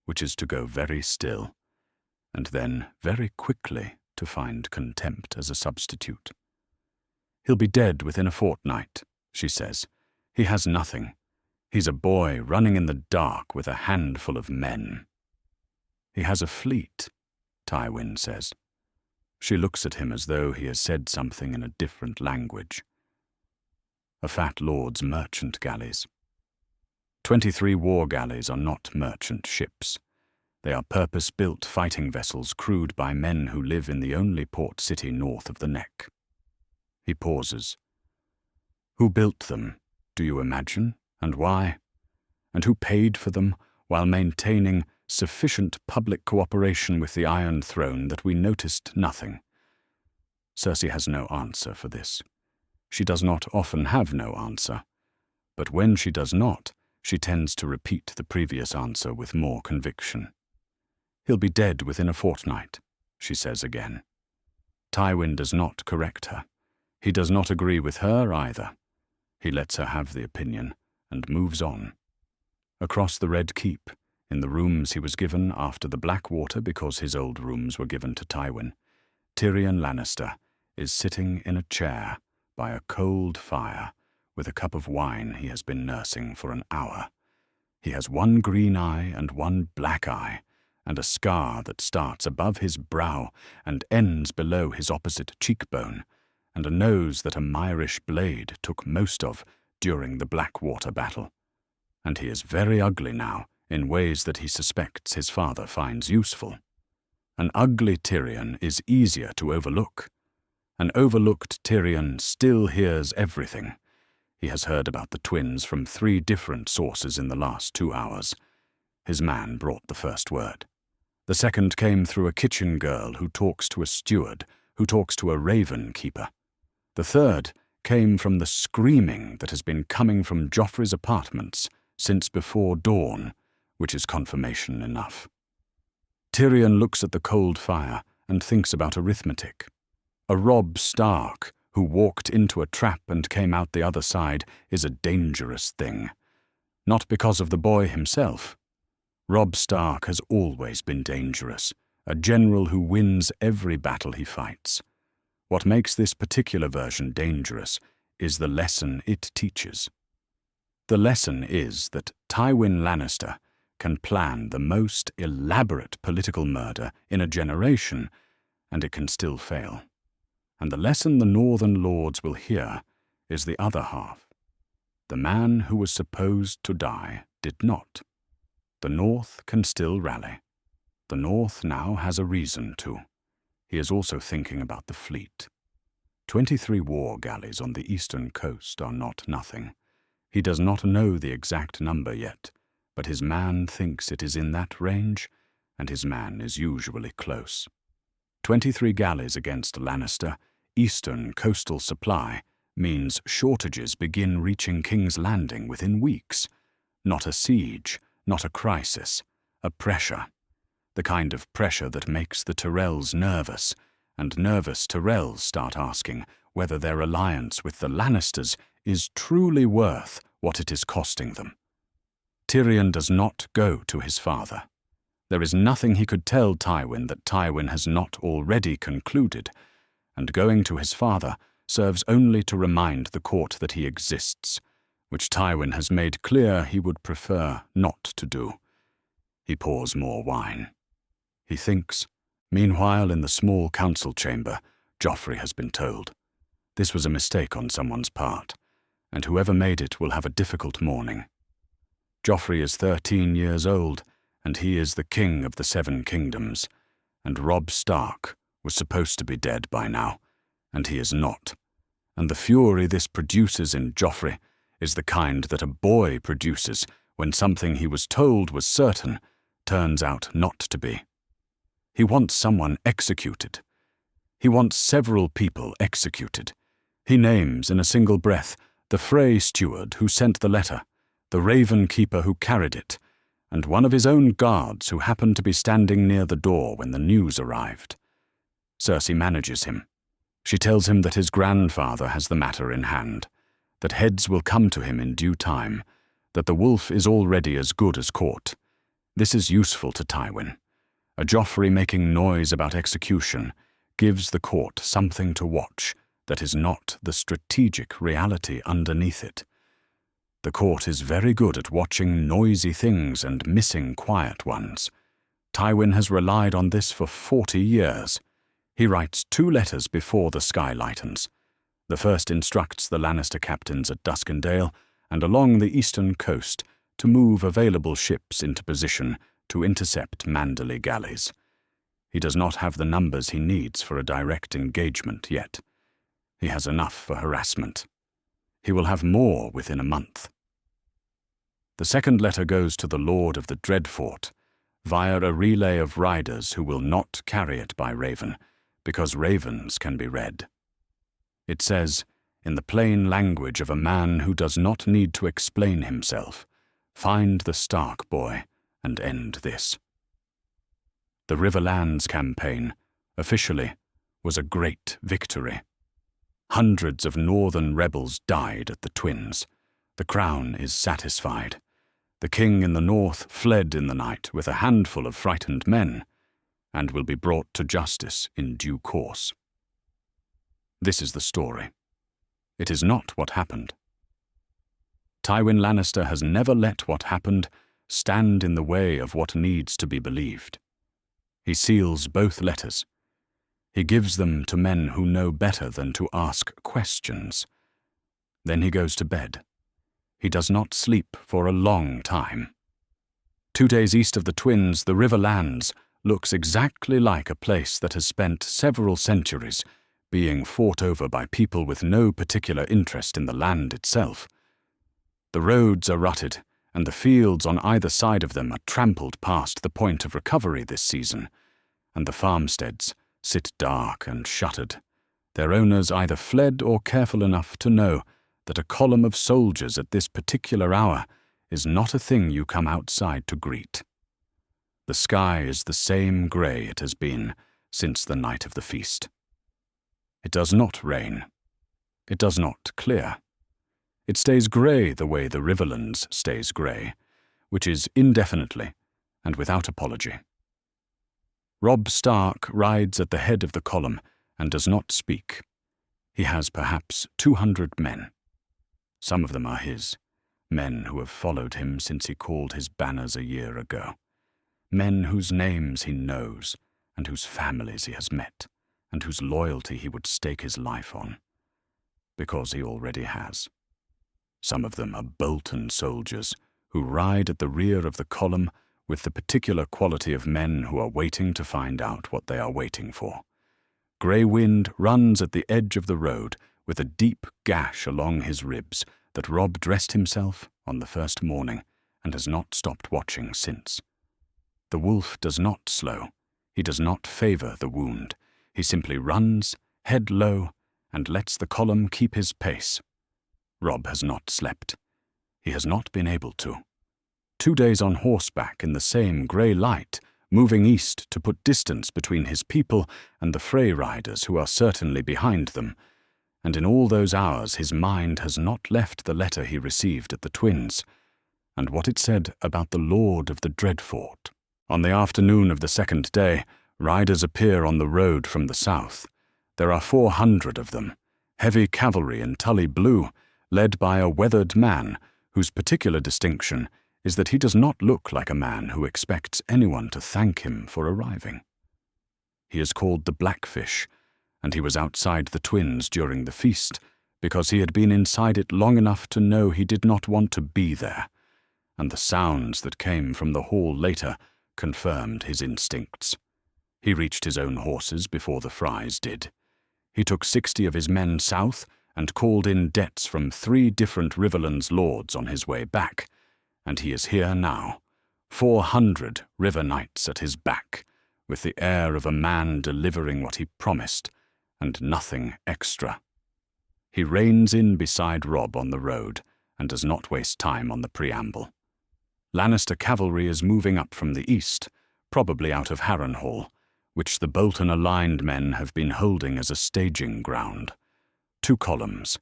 which is to go very still, and then very quickly to find contempt as a substitute. He'll be dead within a fortnight, she says. He has nothing. He's a boy running in the dark with a handful of men. He has a fleet, Tywin says. She looks at him as though he has said something in a different language. A fat lord's merchant galleys. 23 war galleys are not merchant ships. They are purpose-built fighting vessels crewed by men who live in the only port city north of the Neck. He pauses. Who built them, do you imagine, and why? And who paid for them while maintaining sufficient public cooperation with the Iron Throne that we noticed nothing? Cersei has no answer for this. She does not often have no answer, but when she does not, she tends to repeat the previous answer with more conviction. "He'll be dead within a fortnight," she says again. Tywin does not correct her. He does not agree with her either. He lets her have the opinion and moves on. Across the Red Keep, in the rooms he was given after the Blackwater because his old rooms were given to Tywin, Tyrion Lannister is sitting in a chair by a cold fire with a cup of wine he has been nursing for an hour. He has one green eye and one black eye, and a scar that starts above his brow and ends below his opposite cheekbone, and a nose that a Myrish blade took most of during the Blackwater battle. And he is very ugly now, in ways that he suspects his father finds useful. An ugly Tyrion is easier to overlook. An overlooked Tyrion still hears everything. He has heard about the twins from 3 different sources in the last 2 hours. His man brought the first word. The second came through a kitchen girl who talks to a steward, who talks to a raven keeper. The third came from the screaming that has been coming from Joffrey's apartments since before dawn, which is confirmation enough. Tyrion looks at the cold fire and thinks about arithmetic. A Robb Stark who walked into a trap and came out the other side is a dangerous thing. Not because of the boy himself. Robb Stark has always been dangerous, a general who wins every battle he fights. What makes this particular version dangerous is the lesson it teaches. The lesson is that Tywin Lannister can plan the most elaborate political murder in a generation, and it can still fail. And the lesson the Northern Lords will hear is the other half. The man who was supposed to die did not. The North can still rally. The North now has a reason to. He is also thinking about the fleet. 23 war galleys on the eastern coast are not nothing. He does not know the exact number yet, but his man thinks it is in that range, and his man is usually close. 23 galleys against Lannister, eastern coastal supply, means shortages begin reaching King's Landing within weeks. Not a siege, not a crisis, a pressure. The kind of pressure that makes the Tyrells nervous, and nervous Tyrells start asking whether their alliance with the Lannisters is truly worth what it is costing them. Tyrion does not go to his father. There is nothing he could tell Tywin that Tywin has not already concluded, and going to his father serves only to remind the court that he exists, which Tywin has made clear he would prefer not to do. He pours more wine. He thinks. Meanwhile, in the small council chamber, Joffrey has been told. This was a mistake on someone's part, and whoever made it will have a difficult morning. Joffrey is 13 years old, and he is the king of the 7 kingdoms, and Robb Stark was supposed to be dead by now, and he is not. And the fury this produces in Joffrey is the kind that a boy produces when something he was told was certain turns out not to be. He wants someone executed. He wants several people executed. He names in a single breath the Frey steward who sent the letter, the raven keeper who carried it, and one of his own guards who happened to be standing near the door when the news arrived. Cersei manages him. She tells him that his grandfather has the matter in hand, that heads will come to him in due time, that the wolf is already as good as caught. This is useful to Tywin. A Joffrey making noise about execution gives the court something to watch that is not the strategic reality underneath it. The court is very good at watching noisy things and missing quiet ones. Tywin has relied on this for 40 years. He writes 2 letters before the sky lightens. The first instructs the Lannister captains at Duskendale and along the eastern coast to move available ships into position to intercept Manderly galleys. He does not have the numbers he needs for a direct engagement yet. He has enough for harassment. He will have more within a month. The second letter goes to the Lord of the Dreadfort, via a relay of riders who will not carry it by raven, because ravens can be read. It says, in the plain language of a man who does not need to explain himself, find the Stark boy and end this. The Riverlands campaign, officially, was a great victory. Hundreds of northern rebels died at the Twins. The crown is satisfied. The king in the north fled in the night with a handful of frightened men, and will be brought to justice in due course. This is the story. It is not what happened. Tywin Lannister has never let what happened stand in the way of what needs to be believed. He seals both letters. He gives them to men who know better than to ask questions. Then he goes to bed. He does not sleep for a long time. 2 days east of the Twins, the Riverlands looks exactly like a place that has spent several centuries being fought over by people with no particular interest in the land itself. The roads are rutted, and the fields on either side of them are trampled past the point of recovery this season, and the farmsteads sit dark and shuttered, their owners either fled or careful enough to know that a column of soldiers at this particular hour is not a thing you come outside to greet. The sky is the same grey it has been since the night of the feast. It does not rain. It does not clear. It stays grey the way the Riverlands stays grey, which is indefinitely and without apology. Robb Stark rides at the head of the column and does not speak. He has perhaps 200 men. Some of them are his, men who have followed him since he called his banners a year ago, men whose names he knows and whose families he has met and whose loyalty he would stake his life on, because he already has. Some of them are Bolton soldiers who ride at the rear of the column with the particular quality of men who are waiting to find out what they are waiting for. Grey Wind runs at the edge of the road with a deep gash along his ribs that Robb dressed himself on the first morning and has not stopped watching since. The wolf does not slow. He does not favour the wound. He simply runs, head low, and lets the column keep his pace. Robb has not slept. He has not been able to. 2 days on horseback in the same grey light, moving east to put distance between his people and the Frey riders who are certainly behind them, and in all those hours his mind has not left the letter he received at the Twins, and what it said about the Lord of the Dreadfort. On the afternoon of the second day, riders appear on the road from the south. There are 400 of them, heavy cavalry in Tully blue, led by a weathered man whose particular distinction is that he does not look like a man who expects anyone to thank him for arriving. He is called the Blackfish, and he was outside the Twins during the feast because he had been inside it long enough to know he did not want to be there, and the sounds that came from the hall later confirmed his instincts. He reached his own horses before the Frys did. He took 60 of his men south and called in debts from 3 different Riverlands lords on his way back, and he is here now, 400 river knights at his back, with the air of a man delivering what he promised, and nothing extra. He reins in beside Robb on the road, and does not waste time on the preamble. Lannister cavalry is moving up from the east, probably out of Harrenhal, which the Bolton-aligned men have been holding as a staging ground. 2 columns,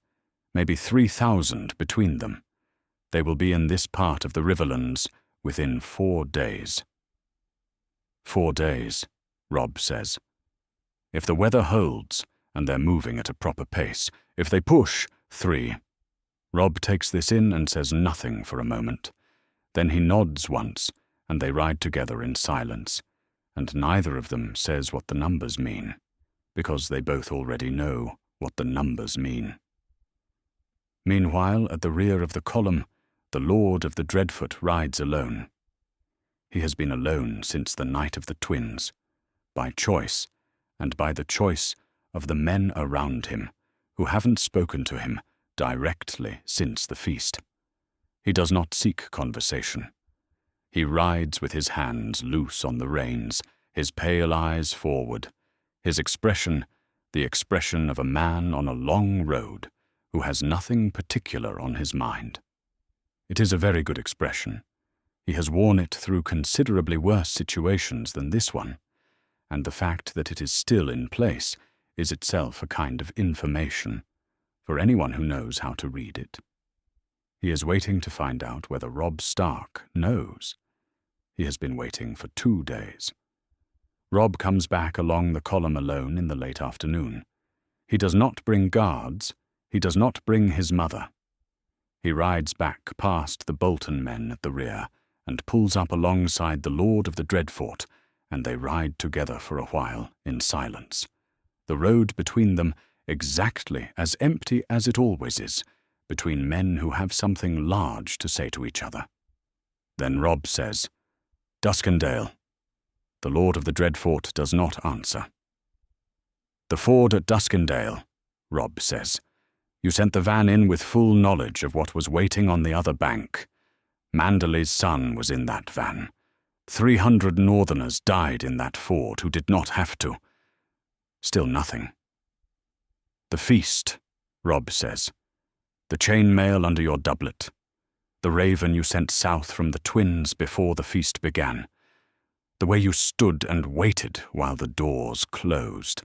maybe 3,000 between them. They will be in this part of the Riverlands within 4 days. 4 days, Robb says. If the weather holds, and they're moving at a proper pace, if they push, 3. Robb takes this in and says nothing for a moment. Then he nods once, and they ride together in silence, and neither of them says what the numbers mean, because they both already know what the numbers mean. Meanwhile, at the rear of the column, the Lord of the Dreadfort rides alone. He has been alone since the night of the Twins, by choice, and by the choice of the men around him, who haven't spoken to him directly since the feast. He does not seek conversation. He rides with his hands loose on the reins, his pale eyes forward, his expression the expression of a man on a long road, who has nothing particular on his mind. It is a very good expression. He has worn it through considerably worse situations than this one, and the fact that it is still in place is itself a kind of information for anyone who knows how to read it. He is waiting to find out whether Robb Stark knows. He has been waiting for 2 days. Robb comes back along the column alone in the late afternoon. He does not bring guards. He does not bring his mother. He rides back past the Bolton men at the rear and pulls up alongside the Lord of the Dreadfort, and they ride together for a while in silence. The road between them exactly as empty as it always is, between men who have something large to say to each other. Then Robb says, "Duskendale." The Lord of the Dreadfort does not answer. "The ford at Duskendale," Robb says. "You sent the van in with full knowledge of what was waiting on the other bank. Manderly's son was in that van. 300 Northerners died in that ford who did not have to. Still nothing." "The feast," Robb says. "The chainmail under your doublet. The raven you sent south from the twins before the feast began. The way you stood and waited while the doors closed."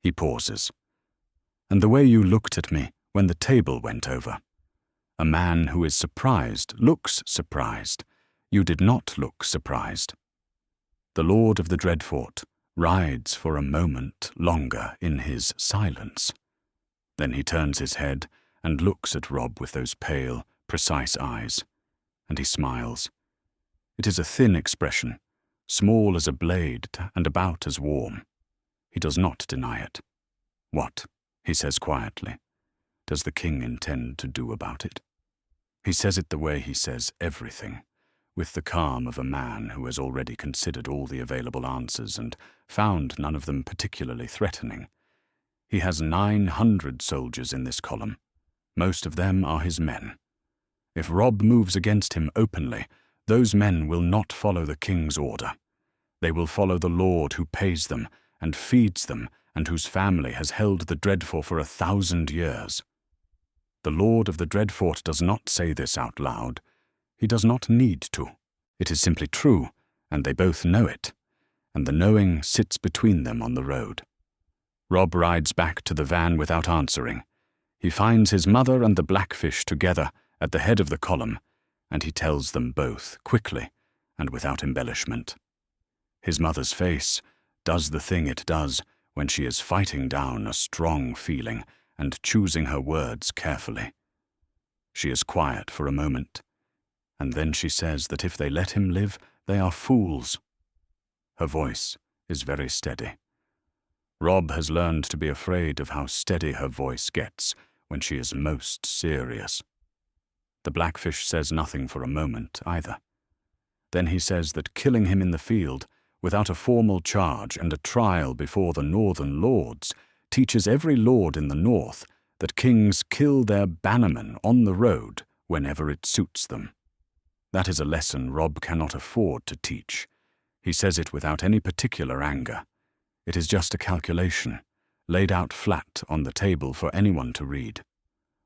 He pauses. "And the way you looked at me when the table went over. A man who is surprised looks surprised. You did not look surprised." The Lord of the Dreadfort rides for a moment longer in his silence. Then he turns his head and looks at Robb with those pale, precise eyes, and he smiles. It is a thin expression, small as a blade and about as warm. He does not deny it. "What," he says quietly, "does the king intend to do about it?" He says it the way he says everything, with the calm of a man who has already considered all the available answers and found none of them particularly threatening. He has 900 soldiers in this column. Most of them are his men. If Robb moves against him openly, those men will not follow the king's order. They will follow the lord who pays them and feeds them and whose family has held the Dreadfort for 1,000 years. The Lord of the Dreadfort does not say this out loud. He does not need to. It is simply true, and they both know it, and the knowing sits between them on the road. Robb rides back to the van without answering. He finds his mother and the Blackfish together at the head of the column, and he tells them both quickly and without embellishment. His mother's face does the thing it does when she is fighting down a strong feeling and choosing her words carefully. She is quiet for a moment, and then she says that if they let him live, they are fools. Her voice is very steady. Robb has learned to be afraid of how steady her voice gets when she is most serious. The Blackfish says nothing for a moment either. Then he says that killing him in the field, without a formal charge and a trial before the northern lords, teaches every lord in the north that kings kill their bannermen on the road whenever it suits them. That is a lesson Robb cannot afford to teach. He says it without any particular anger. It is just a calculation, laid out flat on the table for anyone to read.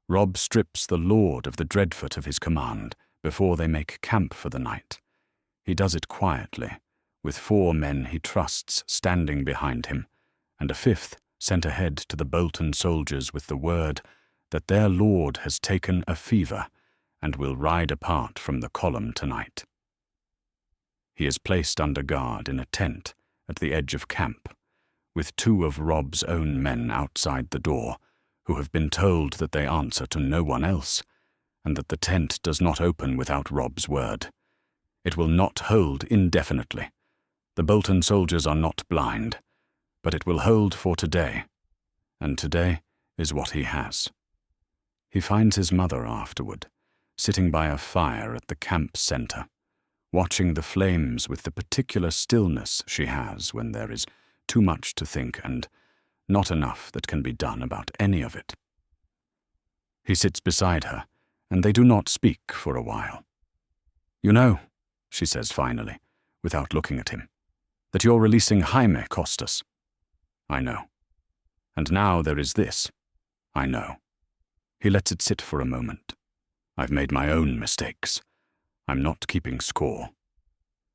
Robb strips the Lord of the Dreadfort of his command before they make camp for the night. He does it quietly, with 4 men he trusts standing behind him, and a 5th sent ahead to the Bolton soldiers with the word that their lord has taken a fever and will ride apart from the column tonight. He is placed under guard in a tent at the edge of camp, with 2 of Robb's own men outside the door, who have been told that they answer to no one else, and that the tent does not open without Robb's word. It will not hold indefinitely. The Bolton soldiers are not blind, but it will hold for today, and today is what he has. He finds his mother afterward, sitting by a fire at the camp center, watching the flames with the particular stillness she has when there is too much to think and not enough that can be done about any of it. He sits beside her, and they do not speak for a while. "You know," she says finally, without looking at him, "that your releasing Jaime cost us." "I know. And now there is this." "I know." He lets it sit for a moment. I've made my own mistakes. I'm not keeping score.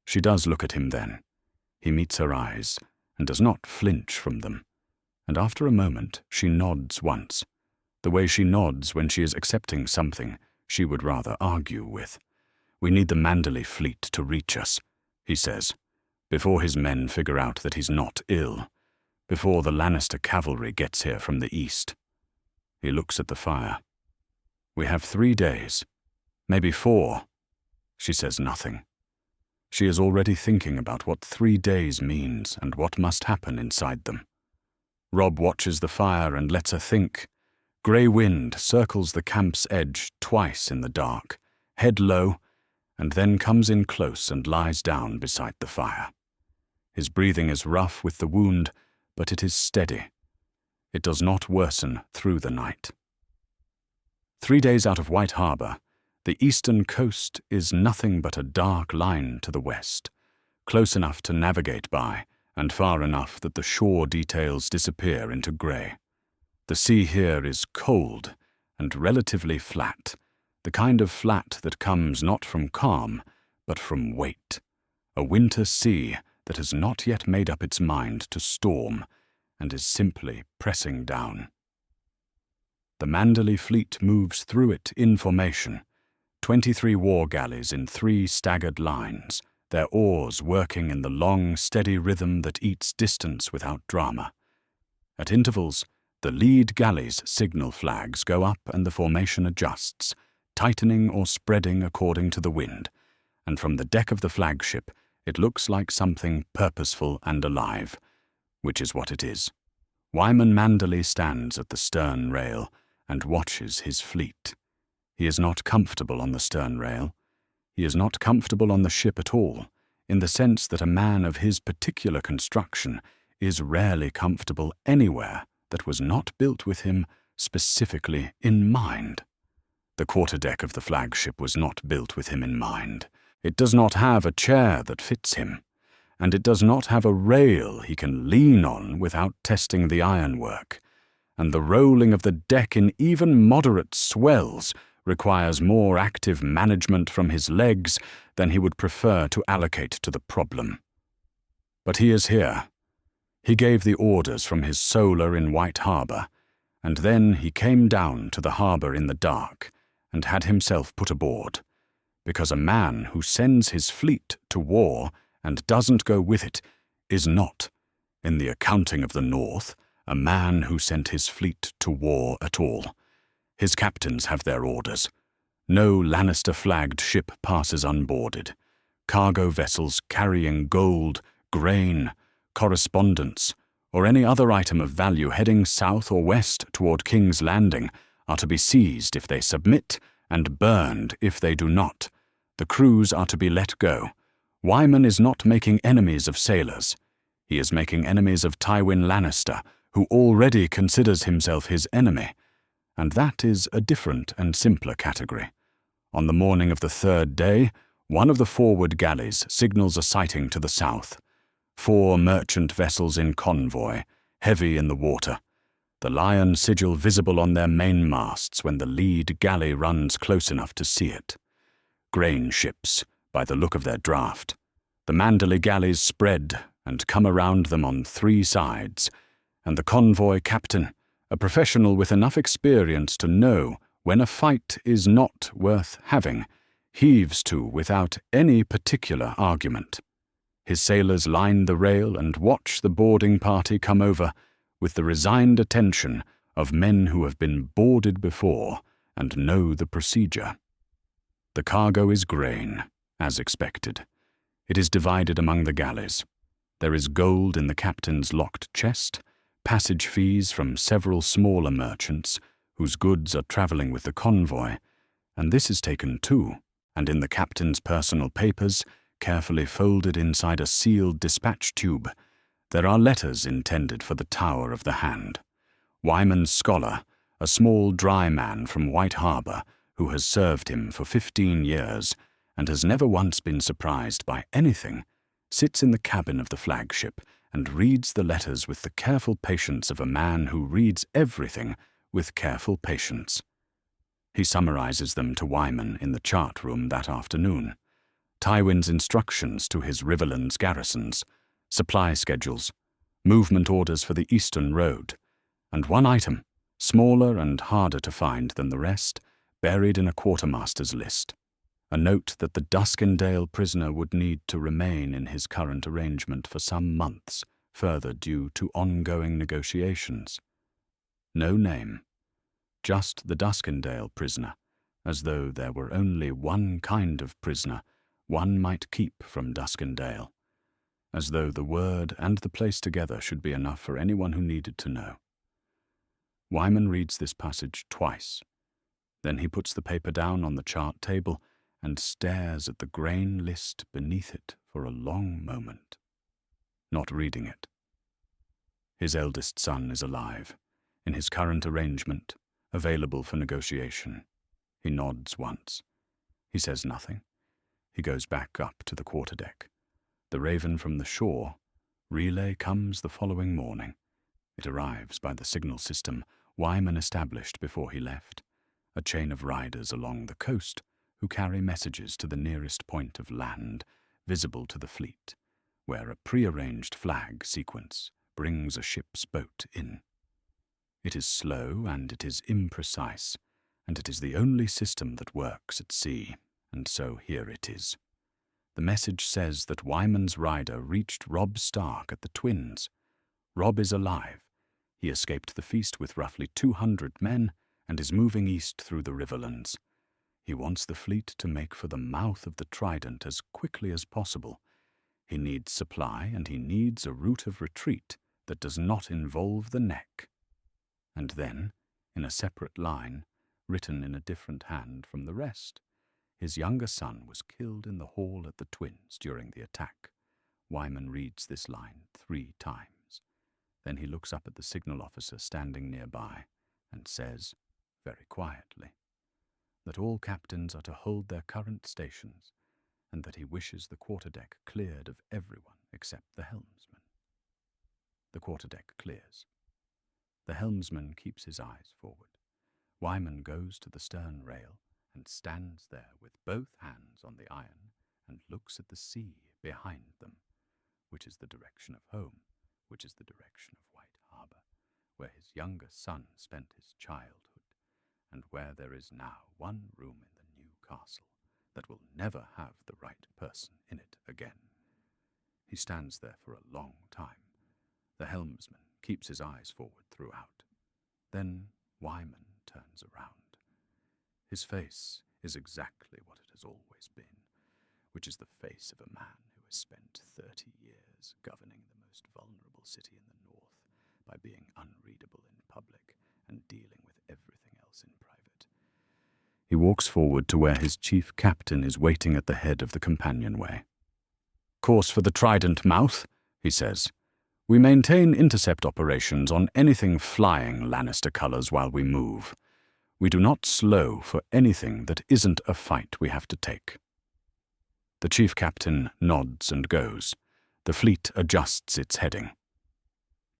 She does look at him then. He meets her eyes and does not flinch from them. And after a moment, she nods once, the way she nods when she is accepting something she would rather argue with. We need the Manderly fleet to reach us, he says, before his men figure out that he's not ill, before the Lannister cavalry gets here from the east. He looks at the fire. We have 3 days, maybe 4. She says nothing. She is already thinking about what 3 days means and what must happen inside them. Robb watches the fire and lets her think. Grey wind circles the camp's edge twice in the dark, head low, and then comes in close and lies down beside the fire. His breathing is rough with the wound, but it is steady. It does not worsen through the night. 3 days out of White Harbor, the eastern coast is nothing but a dark line to the west, close enough to navigate by, and far enough that the shore details disappear into grey. The sea here is cold and relatively flat, the kind of flat that comes not from calm, but from weight. A winter sea that has not yet made up its mind to storm and is simply pressing down. The Manderly fleet moves through it in formation, 23 war galleys in 3 staggered lines, their oars working in the long, steady rhythm that eats distance without drama. At intervals, the lead galley's signal flags go up and the formation adjusts, tightening or spreading according to the wind, and from the deck of the flagship it looks like something purposeful and alive, which is what it is. Wyman Manderly stands at the stern rail and watches his fleet. He is not comfortable on the stern rail. He is not comfortable on the ship at all, in the sense that a man of his particular construction is rarely comfortable anywhere that was not built with him specifically in mind. The quarterdeck of the flagship was not built with him in mind. It does not have a chair that fits him, and it does not have a rail he can lean on without testing the ironwork, and the rolling of the deck in even moderate swells requires more active management from his legs than he would prefer to allocate to the problem. But he is here. He gave the orders from his solar in White Harbor, and then he came down to the harbor in the dark and had himself put aboard, because a man who sends his fleet to war and doesn't go with it is not, in the accounting of the North, a man who sent his fleet to war at all. His captains have their orders. No Lannister-flagged ship passes unboarded. Cargo vessels carrying gold, grain, correspondence, or any other item of value heading south or west toward King's Landing are to be seized if they submit and burned if they do not. The crews are to be let go. Wyman is not making enemies of sailors. He is making enemies of Tywin Lannister, who already considers himself his enemy, and that is a different and simpler category. On the morning of the 3rd day, one of the forward galleys signals a sighting to the south. 4 merchant vessels in convoy, heavy in the water, the lion sigil visible on their mainmasts when the lead galley runs close enough to see it. Grain ships, by the look of their draft. The Manderly galleys spread and come around them on 3 sides, and the convoy captain, a professional with enough experience to know when a fight is not worth having, heaves to without any particular argument. His sailors line the rail and watch the boarding party come over with the resigned attention of men who have been boarded before and know the procedure. The cargo is grain, as expected. It is divided among the galleys. There is gold in the captain's locked chest, passage fees from several smaller merchants whose goods are traveling with the convoy, and this is taken too, and in the captain's personal papers, carefully folded inside a sealed dispatch tube, there are letters intended for the Tower of the Hand. Wyman's scholar, a small dry man from White Harbor who has served him for 15 years and has never once been surprised by anything, sits in the cabin of the flagship and reads the letters with the careful patience of a man who reads everything with careful patience. He summarizes them to Wyman in the chart room that afternoon. Tywin's instructions to his Riverlands garrisons, supply schedules, movement orders for the Eastern Road, and one item, smaller and harder to find than the rest, buried in a quartermaster's list. A note that the Duskendale prisoner would need to remain in his current arrangement for some months, further due to ongoing negotiations. No name, just the Duskendale prisoner, as though there were only one kind of prisoner one might keep from Duskendale, as though the word and the place together should be enough for anyone who needed to know. Wyman reads this passage twice. Then he puts the paper down on the chart table and stares at the grain list beneath it for a long moment, not reading it. His eldest son is alive, in his current arrangement, available for negotiation. He nods once. He says nothing. He goes back up to the quarterdeck. The Raven from the shore. Relay comes the following morning. It arrives by the signal system Wyman established before he left, a chain of riders along the coast who carry messages to the nearest point of land visible to the fleet, where a prearranged flag sequence brings a ship's boat in. It is slow and it is imprecise, and it is the only system that works at sea, and so here it is. The message says that Wyman's rider reached Robb Stark at the Twins. Robb is alive. He escaped the feast with roughly 200 men and is moving east through the Riverlands. He wants the fleet to make for the mouth of the Trident as quickly as possible. He needs supply and he needs a route of retreat that does not involve the neck. And then, in a separate line, written in a different hand from the rest, his younger son was killed in the hall at the Twins during the attack. Wyman reads this line 3 times. Then he looks up at the signal officer standing nearby and says, very quietly, that all captains are to hold their current stations and that he wishes the quarterdeck cleared of everyone except the helmsman. The quarterdeck clears. The helmsman keeps his eyes forward. Wyman goes to the stern rail and stands there with both hands on the iron and looks at the sea behind them, which is the direction of home, which is the direction of White Harbour, where his younger son spent his childhood, and where there is now one room in the new castle that will never have the right person in it again. He stands there for a long time. The helmsman keeps his eyes forward throughout. Then Wyman turns around. His face is exactly what it has always been, which is the face of a man who has spent 30 years governing the most vulnerable city in the north by being unreadable in public and dealing with everything else in private. He walks forward to where his chief captain is waiting at the head of the companionway. "Course for the Trident mouth," he says. "We maintain intercept operations on anything flying Lannister colors while we move. We do not slow for anything that isn't a fight we have to take." The chief captain nods and goes. The fleet adjusts its heading.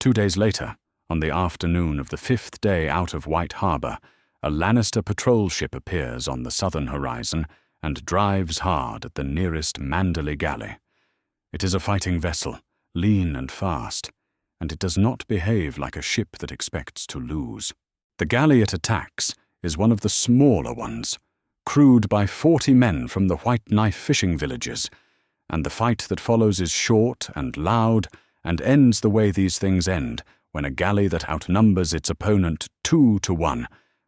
2 days later, on the afternoon of the 5th day out of White Harbour, a Lannister patrol ship appears on the southern horizon and drives hard at the nearest Manderly galley. It is a fighting vessel, lean and fast, and it does not behave like a ship that expects to lose. The galley it attacks is one of the smaller ones, crewed by 40 men from the White Knife fishing villages, and the fight that follows is short and loud and ends the way these things end, when a galley that outnumbers its opponent 2 to 1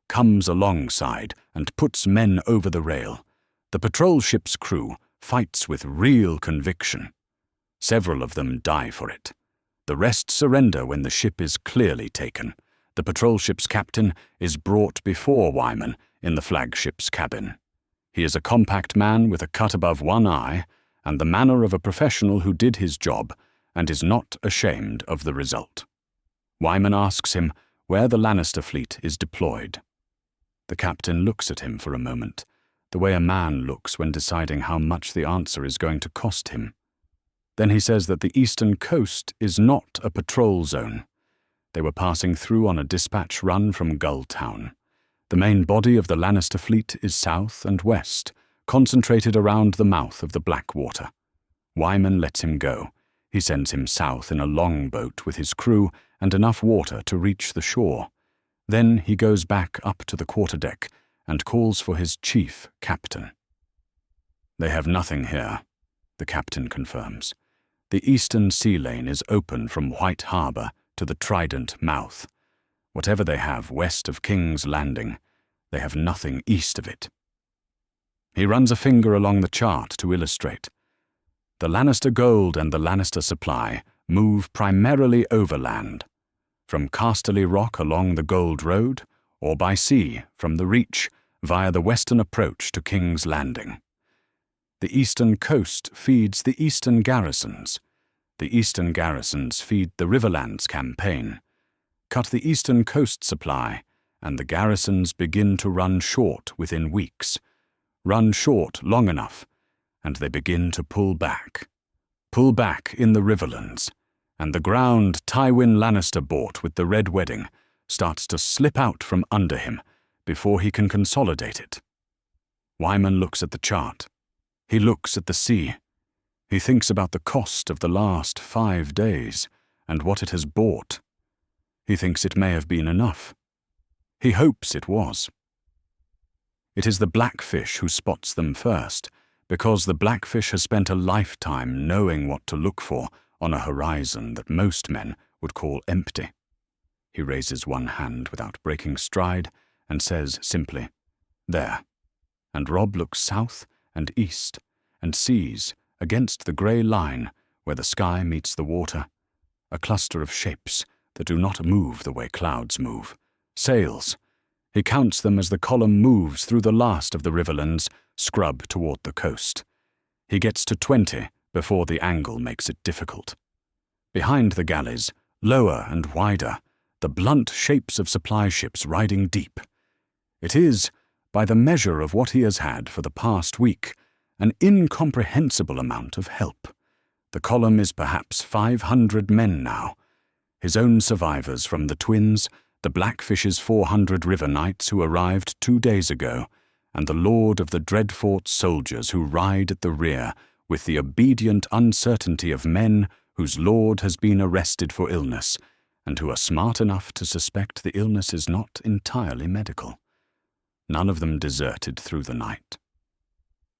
comes alongside and puts men over the rail. The patrol ship's crew fights with real conviction. Several of them die for it. The rest surrender when the ship is clearly taken. The patrol ship's captain is brought before Wyman in the flagship's cabin. He is a compact man with a cut above one eye and the manner of a professional who did his job and is not ashamed of the result. Wyman asks him where the Lannister fleet is deployed. The captain looks at him for a moment, the way a man looks when deciding how much the answer is going to cost him. Then he says that the eastern coast is not a patrol zone. They were passing through on a dispatch run from Gulltown. The main body of the Lannister fleet is south and west, concentrated around the mouth of the Blackwater. Wyman lets him go. He sends him south in a longboat with his crew and enough water to reach the shore. Then he goes back up to the quarterdeck and calls for his chief captain. "They have nothing here," the captain confirms. "The eastern sea lane is open from White Harbour to the Trident mouth. Whatever they have west of King's Landing, they have nothing east of it." He runs a finger along the chart to illustrate. The Lannister gold and the Lannister supply move primarily overland, from Casterly Rock along the Gold Road, or by sea from the Reach via the western approach to King's Landing. The eastern coast feeds the eastern garrisons. The eastern garrisons feed the Riverlands campaign. Cut the eastern coast supply, and the garrisons begin to run short within weeks. Run short long enough, and they begin to pull back. Pull back in the Riverlands, and the ground Tywin Lannister bought with the Red Wedding starts to slip out from under him before he can consolidate it. Wyman looks at the chart. He looks at the sea. He thinks about the cost of the last 5 days and what it has bought. He thinks it may have been enough. He hopes it was. It is the Blackfish who spots them first, because the Blackfish has spent a lifetime knowing what to look for on a horizon that most men would call empty. He raises one hand without breaking stride and says simply, "There." And Robb looks south and east and sees, against the grey line where the sky meets the water, a cluster of shapes that do not move the way clouds move. Sails. He counts them as the column moves through the last of the Riverlands, scrub toward the coast. He gets to 20 before the angle makes it difficult. Behind the galleys, lower and wider, the blunt shapes of supply ships riding deep. It is, by the measure of what he has had for the past week, an incomprehensible amount of help. The column is perhaps 500 men now. His own survivors from the twins, the Blackfish's 400 river knights who arrived 2 days ago, and the Lord of the Dreadfort's soldiers who ride at the rear with the obedient uncertainty of men whose lord has been arrested for illness, and who are smart enough to suspect the illness is not entirely medical. None of them deserted through the night.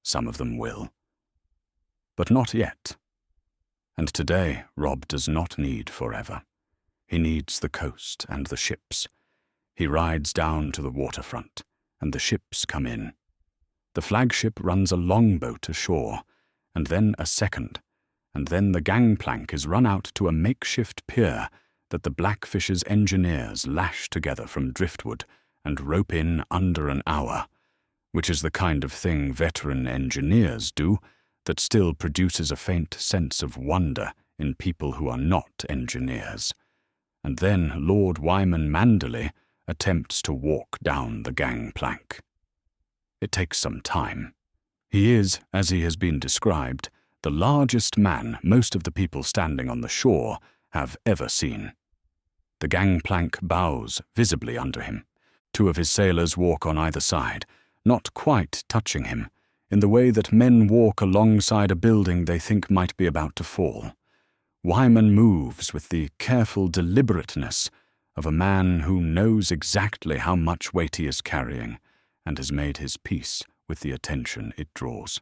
Some of them will. But not yet. And today Robb does not need forever. He needs the coast and the ships. He rides down to the waterfront, and the ships come in. The flagship runs a longboat ashore, and then a second, and then the gangplank is run out to a makeshift pier that the Blackfish's engineers lash together from driftwood and rope in under an hour, which is the kind of thing veteran engineers do that still produces a faint sense of wonder in people who are not engineers. And then Lord Wyman Manderly attempts to walk down the gangplank. It takes some time. He is, as he has been described, the largest man most of the people standing on the shore have ever seen. The gangplank bows visibly under him. 2 of his sailors walk on either side, not quite touching him, in the way that men walk alongside a building they think might be about to fall. Wyman moves with the careful deliberateness of a man who knows exactly how much weight he is carrying and has made his peace with the attention it draws.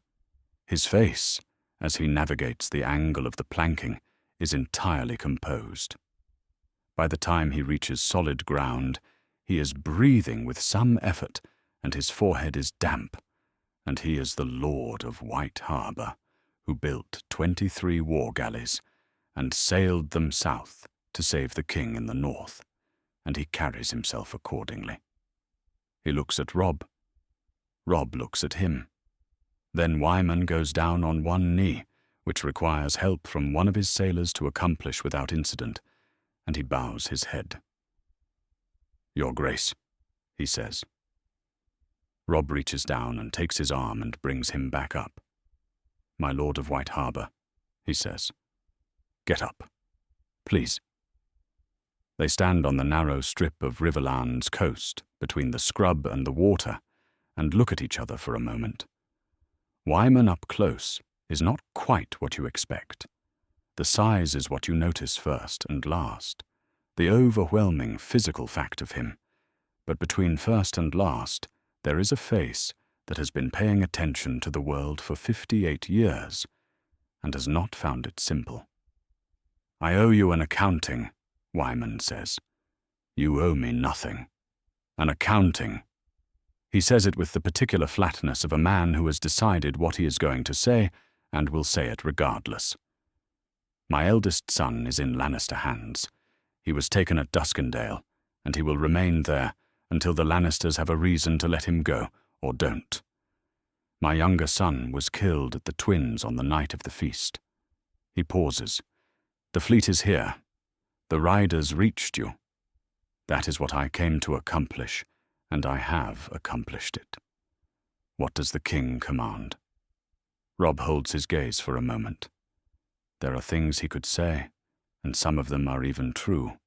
His face, as he navigates the angle of the planking, is entirely composed. By the time he reaches solid ground, he is breathing with some effort, and his forehead is damp, and he is the Lord of White Harbour, who built 23 war galleys and sailed them south to save the king in the north, and he carries himself accordingly. He looks at Robb. Robb looks at him. Then Wyman goes down on one knee, which requires help from one of his sailors to accomplish without incident, and he bows his head. "Your Grace," he says. Robb reaches down and takes his arm and brings him back up. "My Lord of White Harbour," he says. "Get up, please." They stand on the narrow strip of Riverland's coast, between the scrub and the water, and look at each other for a moment. Wyman up close is not quite what you expect. The size is what you notice first and last, the overwhelming physical fact of him. But between first and last, there is a face that has been paying attention to the world for 58 years and has not found it simple. "I owe you an accounting," Wyman says. "You owe me nothing. An accounting." He says it with the particular flatness of a man who has decided what he is going to say and will say it regardless. "My eldest son is in Lannister hands. He was taken at Duskendale, and he will remain there until the Lannisters have a reason to let him go, or don't. My younger son was killed at the Twins on the night of the feast." He pauses. "The fleet is here. The riders reached you. That is what I came to accomplish, and I have accomplished it. What does the king command?" Robb holds his gaze for a moment. There are things he could say, and some of them are even true.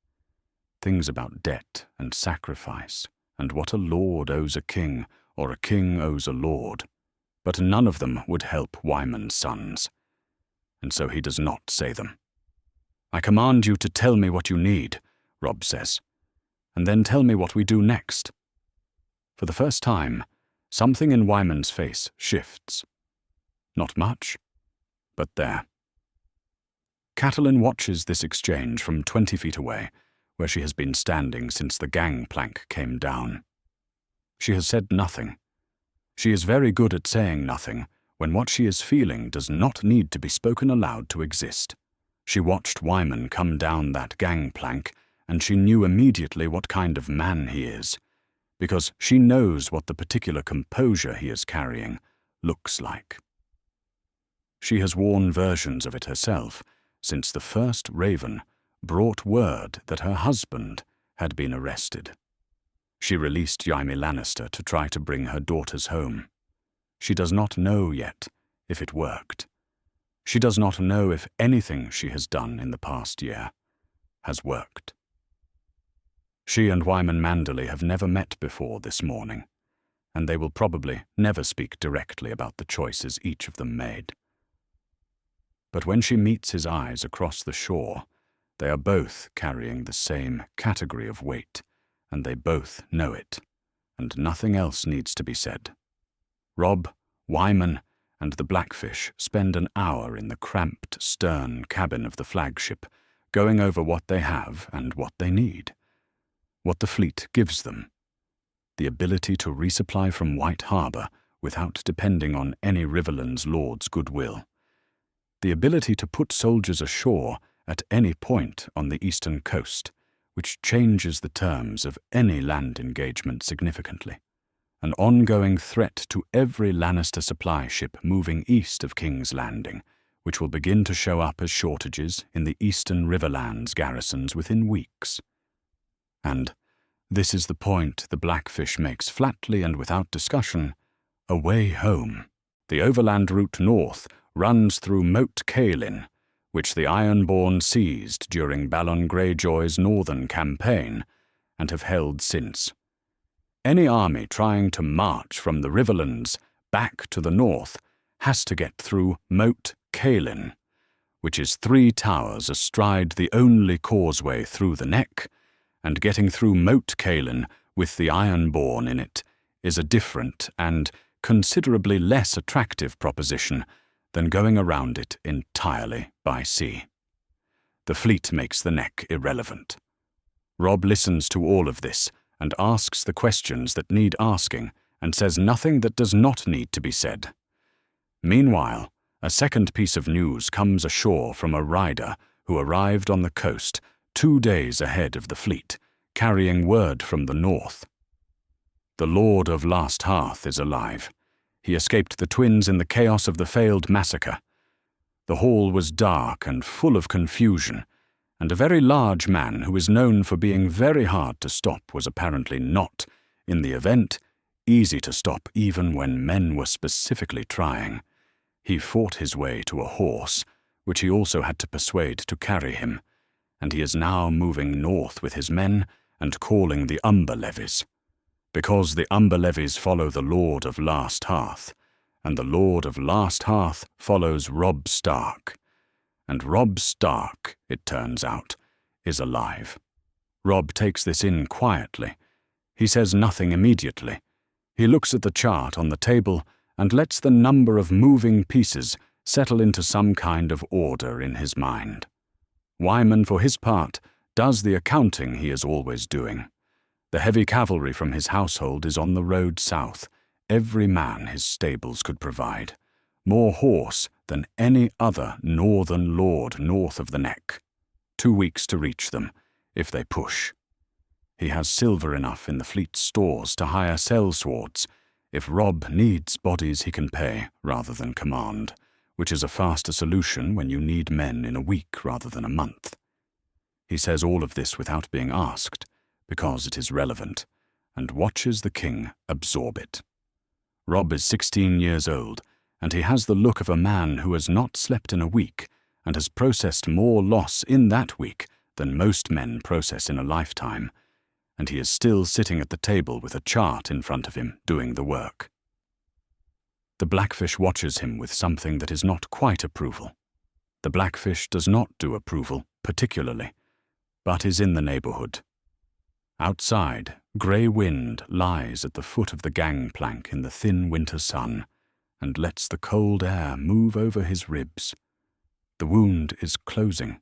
Things about debt and sacrifice, and what a lord owes a king, or a king owes a lord. But none of them would help Wyman's sons. And so he does not say them. "I command you to tell me what you need," Robb says, "and then tell me what we do next." For the first time, something in Wyman's face shifts. Not much, but there. Catelyn watches this exchange from 20 feet away, where she has been standing since the gangplank came down. She has said nothing. She is very good at saying nothing when what she is feeling does not need to be spoken aloud to exist. She watched Wyman come down that gangplank, and she knew immediately what kind of man he is, because she knows what the particular composure he is carrying looks like. She has worn versions of it herself since the first Raven brought word that her husband had been arrested. She released Jaime Lannister to try to bring her daughters home. She does not know yet if it worked. She does not know if anything she has done in the past year has worked. She and Wyman Manderly have never met before this morning, and they will probably never speak directly about the choices each of them made. But when she meets his eyes across the shore, they are both carrying the same category of weight, and they both know it, and nothing else needs to be said. Robb, Wyman, and the Blackfish spend an hour in the cramped stern cabin of the flagship, going over what they have and what they need, what the fleet gives them, the ability to resupply from White Harbor without depending on any Riverland's lord's goodwill, the ability to put soldiers ashore at any point on the eastern coast, which changes the terms of any land engagement significantly, an ongoing threat to every Lannister supply ship moving east of King's Landing, which will begin to show up as shortages in the eastern Riverlands garrisons within weeks. And this is the point the Blackfish makes flatly and without discussion: a way home. The overland route north runs through Moat Cailin, which the Ironborn seized during Balon Greyjoy's northern campaign and have held since. Any army trying to march from the Riverlands back to the north has to get through Moat Cailin, which is 3 towers astride the only causeway through the neck, and getting through Moat Cailin with the Ironborn in it is a different and considerably less attractive proposition than going around it entirely by sea. The fleet makes the neck irrelevant. Robb listens to all of this and asks the questions that need asking and says nothing that does not need to be said. Meanwhile, a second piece of news comes ashore from a rider who arrived on the coast 2 days ahead of the fleet, carrying word from the north. The Lord of Last Hearth is alive. He escaped the twins in the chaos of the failed massacre. The hall was dark and full of confusion, and a very large man who is known for being very hard to stop was apparently not, in the event, easy to stop even when men were specifically trying. He fought his way to a horse, which he also had to persuade to carry him, and he is now moving north with his men and calling the Umber levies, because the Umber levies follow the Lord of Last Hearth, and the Lord of Last Hearth follows Robb Stark. And Robb Stark, it turns out, is alive. Robb takes this in quietly. He says nothing immediately. He looks at the chart on the table and lets the number of moving pieces settle into some kind of order in his mind. Wyman, for his part, does the accounting he is always doing. The heavy cavalry from his household is on the road south, every man his stables could provide, more horse than any other northern lord north of the neck. 2 weeks to reach them, if they push. He has silver enough in the fleet's stores to hire sellswords. If Robb needs bodies, he can pay rather than command, which is a faster solution when you need men in a week rather than a month. He says all of this without being asked, because it is relevant, and watches the king absorb it. Robb is 16 years old, and he has the look of a man who has not slept in a week and has processed more loss in that week than most men process in a lifetime, and he is still sitting at the table with a chart in front of him doing the work. The Blackfish watches him with something that is not quite approval. The Blackfish does not do approval particularly, but is in the neighborhood. Outside, grey wind lies at the foot of the gangplank in the thin winter sun and lets the cold air move over his ribs. The wound is closing.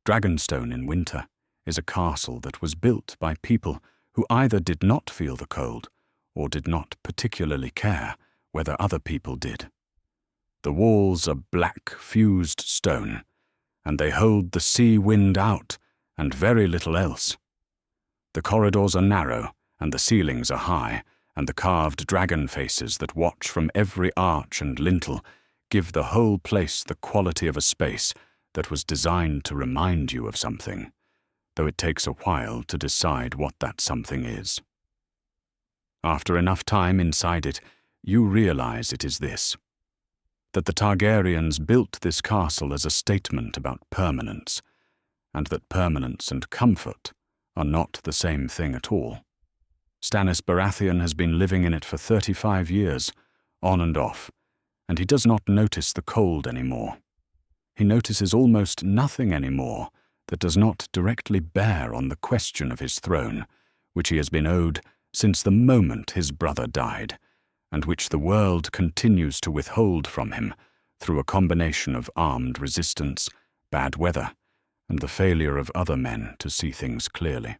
Dragonstone in winter is a castle that was built by people who either did not feel the cold or did not particularly care whether other people did. The walls are black fused stone, and they hold the sea wind out and very little else. The corridors are narrow, and the ceilings are high, and the carved dragon faces that watch from every arch and lintel give the whole place the quality of a space that was designed to remind you of something, though it takes a while to decide what that something is. After enough time inside it, you realize it is this: that the Targaryens built this castle as a statement about permanence, and that permanence and comfort are not the same thing at all. Stannis Baratheon has been living in it for 35 years, on and off, and he does not notice the cold anymore. He notices almost nothing anymore that does not directly bear on the question of his throne, which he has been owed since the moment his brother died, and which the world continues to withhold from him through a combination of armed resistance, bad weather, and the failure of other men to see things clearly.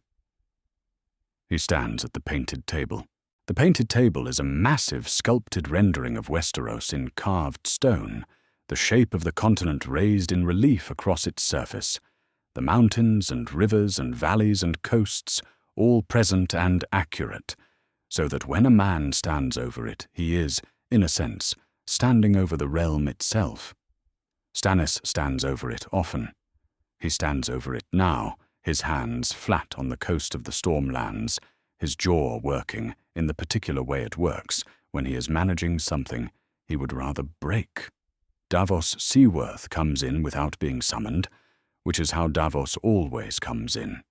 He stands at the painted table. The painted table is a massive sculpted rendering of Westeros in carved stone, the shape of the continent raised in relief across its surface, the mountains and rivers and valleys and coasts all present and accurate, so that when a man stands over it, he is, in a sense, standing over the realm itself. Stannis stands over it often. He stands over it now, his hands flat on the coast of the Stormlands, his jaw working in the particular way it works when he is managing something he would rather break. Davos Seaworth comes in without being summoned, which is how Davos always comes in.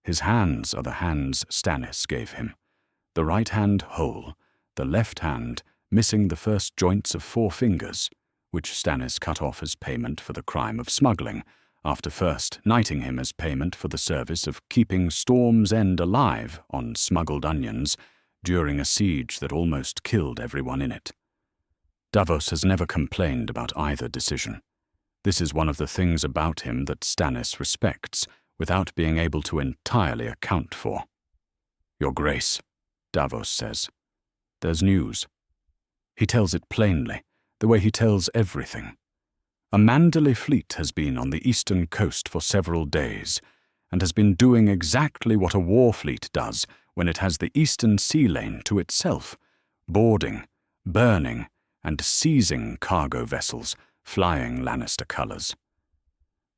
His hands are the hands Stannis gave him. The right hand whole, the left hand missing the first joints of 4 fingers, which Stannis cut off as payment for the crime of smuggling, after first knighting him as payment for the service of keeping Storm's End alive on smuggled onions during a siege that almost killed everyone in it. Davos has never complained about either decision. This is one of the things about him that Stannis respects without being able to entirely account for. "Your Grace," Davos says. "There's news." He tells it plainly, the way he tells everything. A Manderly fleet has been on the eastern coast for several days, and has been doing exactly what a war fleet does when it has the eastern sea lane to itself, boarding, burning, and seizing cargo vessels flying Lannister colours.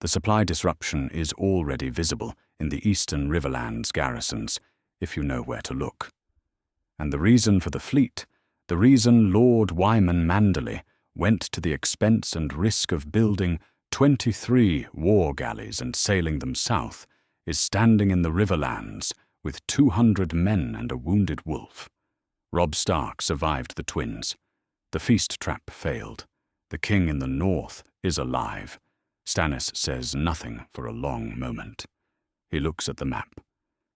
The supply disruption is already visible in the eastern Riverlands garrisons, if you know where to look. And the reason for the fleet, the reason Lord Wyman Manderly went to the expense and risk of building 23 war galleys and sailing them south, is standing in the riverlands with 200 men and a wounded wolf. Robb Stark survived the twins. The feast trap failed. The king in the north is alive. Stannis says nothing for a long moment. He looks at the map.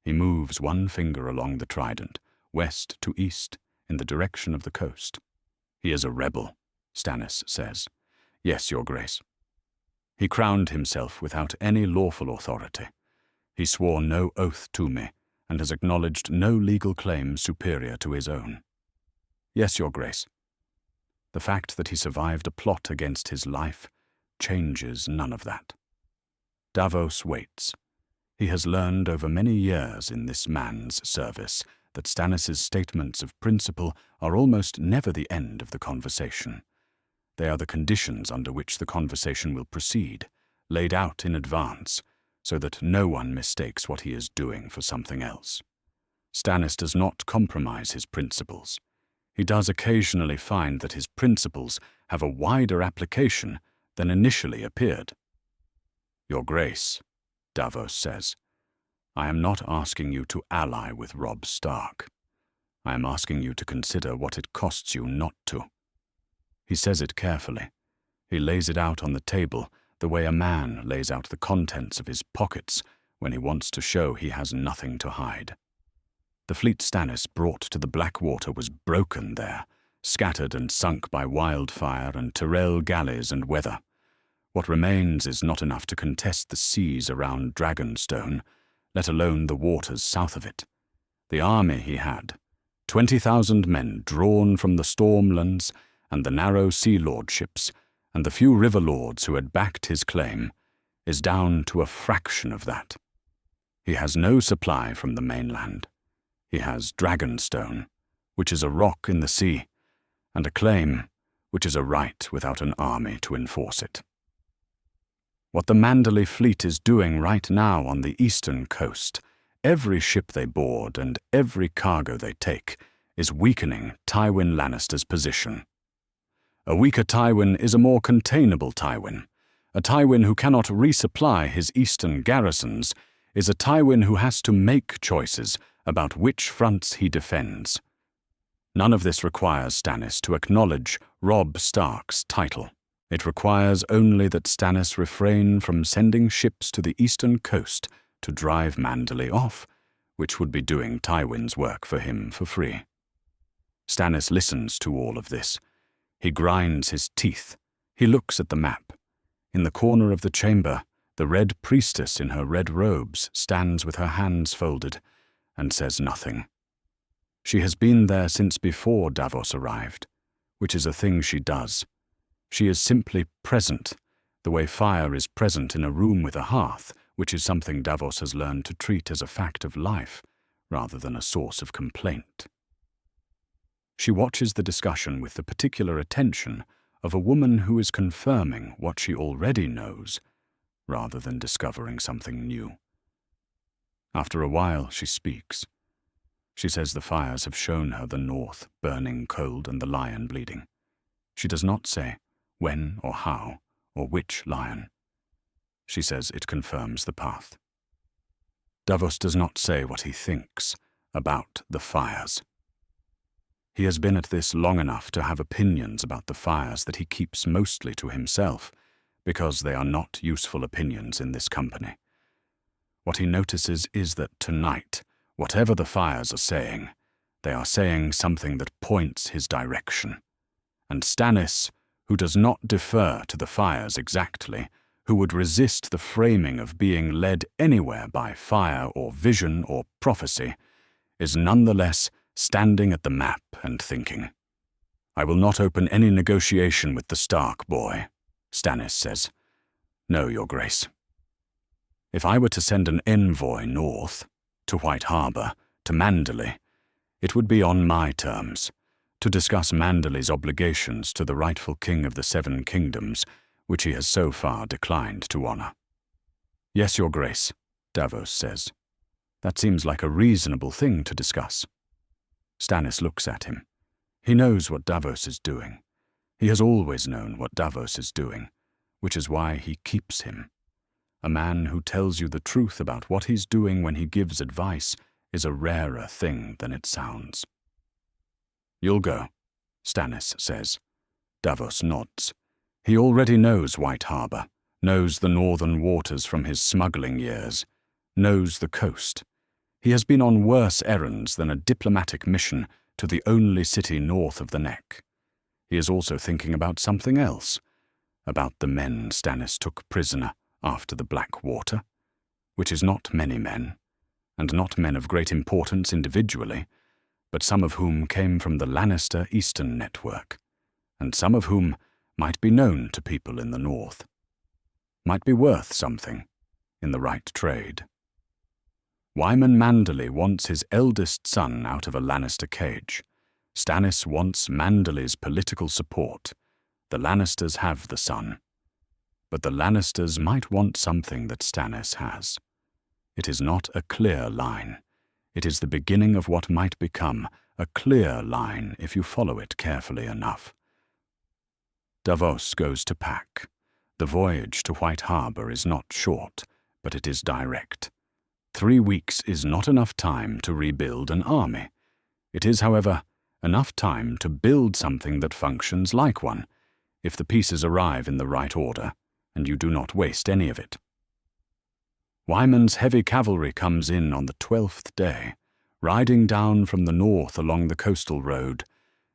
He moves one finger along the trident, west to east, in the direction of the coast. He is a rebel, Stannis says. Yes, your grace. He crowned himself without any lawful authority. He swore no oath to me, and has acknowledged no legal claim superior to his own. Yes, your grace. The fact that he survived a plot against his life changes none of that. Davos waits. He has learned over many years in this man's service that Stannis's statements of principle are almost never the end of the conversation. They are the conditions under which the conversation will proceed, laid out in advance, so that no one mistakes what he is doing for something else. Stannis does not compromise his principles. He does occasionally find that his principles have a wider application than initially appeared. Your Grace, Davos says, I am not asking you to ally with Robb Stark. I am asking you to consider what it costs you not to. He says it carefully. He lays it out on the table the way a man lays out the contents of his pockets when he wants to show he has nothing to hide. The fleet Stannis brought to the Blackwater was broken there, scattered and sunk by wildfire and Tyrell galleys and weather. What remains is not enough to contest the seas around Dragonstone, let alone the waters south of it. The army he had, 20,000 men drawn from the Stormlands and the narrow sea lordships, and the few river lords who had backed his claim, is down to a fraction of that. He has no supply from the mainland. He has Dragonstone, which is a rock in the sea, and a claim, which is a right without an army to enforce it. What the Manderly fleet is doing right now on the eastern coast, every ship they board and every cargo they take, is weakening Tywin Lannister's position. A weaker Tywin is a more containable Tywin. A Tywin who cannot resupply his eastern garrisons is a Tywin who has to make choices about which fronts he defends. None of this requires Stannis to acknowledge Robb Stark's title. It requires only that Stannis refrain from sending ships to the eastern coast to drive Manderly off, which would be doing Tywin's work for him for free. Stannis listens to all of this. He grinds his teeth. He looks at the map. In the corner of the chamber, the red priestess in her red robes stands with her hands folded and says nothing. She has been there since before Davos arrived, which is a thing she does. She is simply present, the way fire is present in a room with a hearth, which is something Davos has learned to treat as a fact of life, rather than a source of complaint. She watches the discussion with the particular attention of a woman who is confirming what she already knows, rather than discovering something new. After a while, she speaks. She says the fires have shown her the north burning cold and the lion bleeding. She does not say when or how or which lion. She says it confirms the path. Davos does not say what he thinks about the fires. He has been at this long enough to have opinions about the fires that he keeps mostly to himself, because they are not useful opinions in this company. What he notices is that tonight, whatever the fires are saying, they are saying something that points his direction. And Stannis, who does not defer to the fires exactly, who would resist the framing of being led anywhere by fire or vision or prophecy, is nonetheless standing at the map and thinking. I will not open any negotiation with the Stark boy, Stannis says. No, your grace. If I were to send an envoy north, to White Harbour, to Manderly, it would be on my terms, to discuss Manderly's obligations to the rightful king of the Seven Kingdoms, which he has so far declined to honour. Yes, your grace, Davos says. That seems like a reasonable thing to discuss. Stannis looks at him. He knows what Davos is doing. He has always known what Davos is doing. which is why he keeps him. A man who tells you the truth about what he's doing when he gives advice is a rarer thing than it sounds. "You'll go," Stannis says. Davos nods. He already knows White Harbor, knows the northern waters from his smuggling years, knows the coast. He has been on worse errands than a diplomatic mission to the only city north of the Neck. He is also thinking about something else, about the men Stannis took prisoner after the Black Water, which is not many men, and not men of great importance individually, but some of whom came from the Lannister Eastern network, and some of whom might be known to people in the north, might be worth something in the right trade. Wyman Manderly wants his eldest son out of a Lannister cage. Stannis wants Manderly's political support. The Lannisters have the son. But the Lannisters might want something that Stannis has. It is not a clear line. It is the beginning of what might become a clear line if you follow it carefully enough. Davos goes to pack. The voyage to White Harbor is not short, but it is direct. 3 weeks is not enough time to rebuild an army. It is, however, enough time to build something that functions like one, if the pieces arrive in the right order, and you do not waste any of it. Wyman's heavy cavalry comes in on the 12th day, riding down from the north along the coastal road.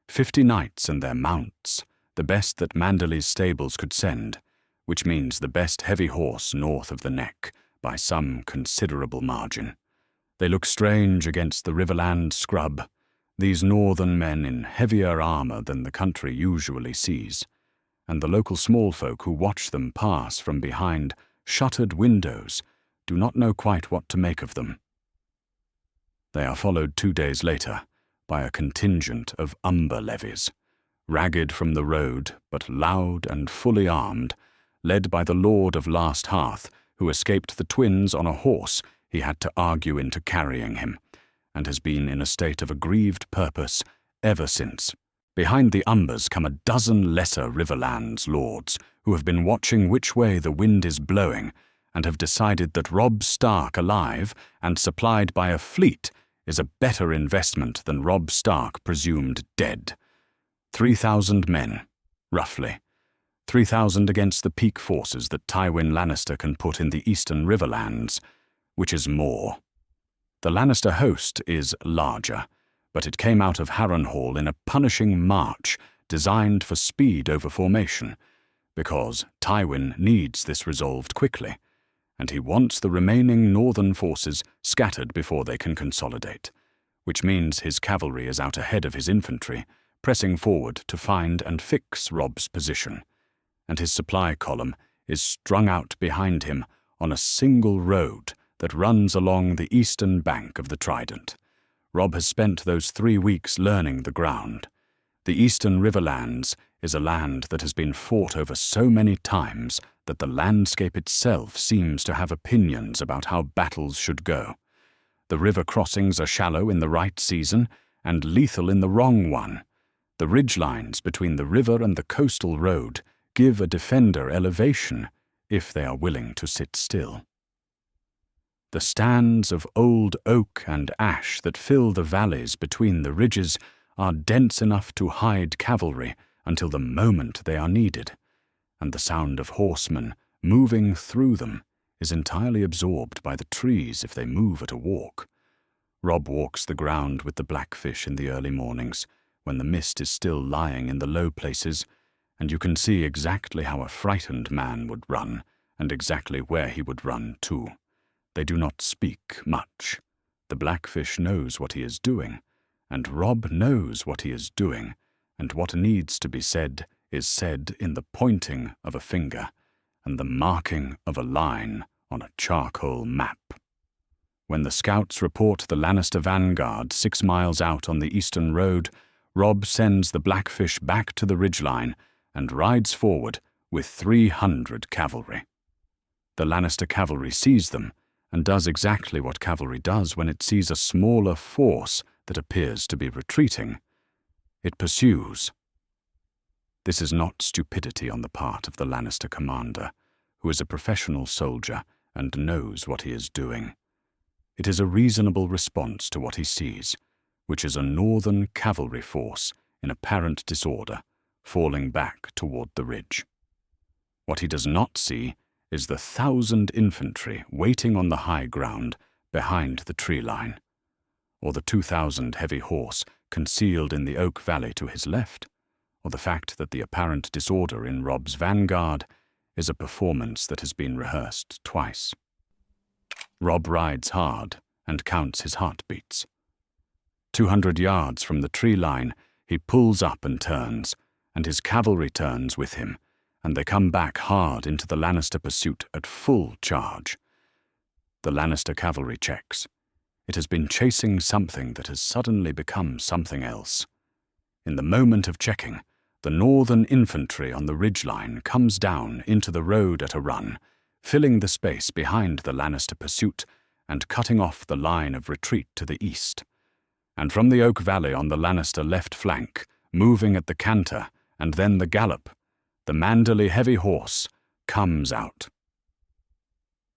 50 knights and their mounts, the best that Manderly's stables could send, which means the best heavy horse north of the Neck, by some considerable margin. They look strange against the Riverland scrub, these northern men in heavier armor than the country usually sees, and the local small folk who watch them pass from behind shuttered windows do not know quite what to make of them. They are followed 2 days later by a contingent of Umber levies, ragged from the road but loud and fully armed, led by the Lord of Last Hearth, who escaped the twins on a horse he had to argue into carrying him, and has been in a state of aggrieved purpose ever since. Behind the Umbers come a dozen lesser Riverlands lords, who have been watching which way the wind is blowing, and have decided that Robb Stark alive and supplied by a fleet is a better investment than Robb Stark presumed dead. 3,000 men, roughly. 3,000 against the peak forces that Tywin Lannister can put in the eastern Riverlands, which is more. The Lannister host is larger, but it came out of Harrenhal in a punishing march designed for speed over formation, because Tywin needs this resolved quickly, and he wants the remaining northern forces scattered before they can consolidate, which means his cavalry is out ahead of his infantry, pressing forward to find and fix Robb's position, and his supply column is strung out behind him on a single road that runs along the eastern bank of the Trident. Robb has spent those 3 weeks learning the ground. The eastern Riverlands is a land that has been fought over so many times that the landscape itself seems to have opinions about how battles should go. The river crossings are shallow in the right season and lethal in the wrong one. The ridgelines between the river and the coastal road give a defender elevation if they are willing to sit still. The stands of old oak and ash that fill the valleys between the ridges are dense enough to hide cavalry until the moment they are needed, and the sound of horsemen moving through them is entirely absorbed by the trees if they move at a walk. Robb walks the ground with the Blackfish in the early mornings, when the mist is still lying in the low places, and you can see exactly how a frightened man would run, and exactly where he would run to. They do not speak much. The Blackfish knows what he is doing, and Robb knows what he is doing, and what needs to be said is said in the pointing of a finger and the marking of a line on a charcoal map. When the scouts report the Lannister vanguard 6 miles out on the eastern road, Robb sends the Blackfish back to the ridgeline and rides forward with 300 cavalry. The Lannister cavalry sees them and does exactly what cavalry does when it sees a smaller force that appears to be retreating. It pursues. This is not stupidity on the part of the Lannister commander, who is a professional soldier and knows what he is doing. It is a reasonable response to what he sees, which is a northern cavalry force in apparent disorder, falling back toward the ridge. What he does not see is the 1,000 infantry waiting on the high ground behind the tree line, or the 2,000 heavy horse concealed in the oak valley to his left, or the fact that the apparent disorder in Robb's vanguard is a performance that has been rehearsed twice. Robb rides hard and counts his heartbeats. 200 yards from the tree line, he pulls up and turns, and his cavalry turns with him, and they come back hard into the Lannister pursuit at full charge. The Lannister cavalry checks. It has been chasing something that has suddenly become something else. In the moment of checking, the northern infantry on the ridgeline comes down into the road at a run, filling the space behind the Lannister pursuit and cutting off the line of retreat to the east. And from the Oak Valley on the Lannister left flank, moving at the canter and then the gallop, the Manderly heavy horse comes out.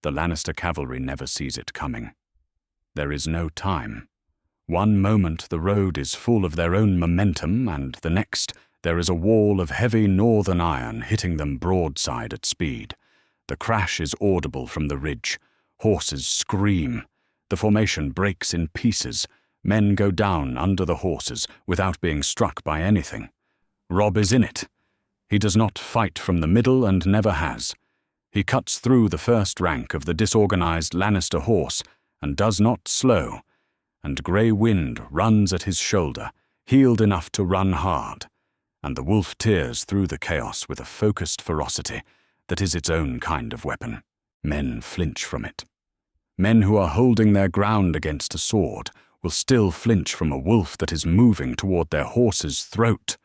The Lannister cavalry never sees it coming. There is no time. One moment the road is full of their own momentum, and the next there is a wall of heavy northern iron hitting them broadside at speed. The crash is audible from the ridge. Horses scream. The formation breaks in pieces. Men go down under the horses without being struck by anything. Robb is in it. He does not fight from the middle and never has. He cuts through the first rank of the disorganized Lannister horse and does not slow, and grey wind runs at his shoulder, healed enough to run hard, and the wolf tears through the chaos with a focused ferocity that is its own kind of weapon. Men flinch from it. Men who are holding their ground against a sword will still flinch from a wolf that is moving toward their horse's throat.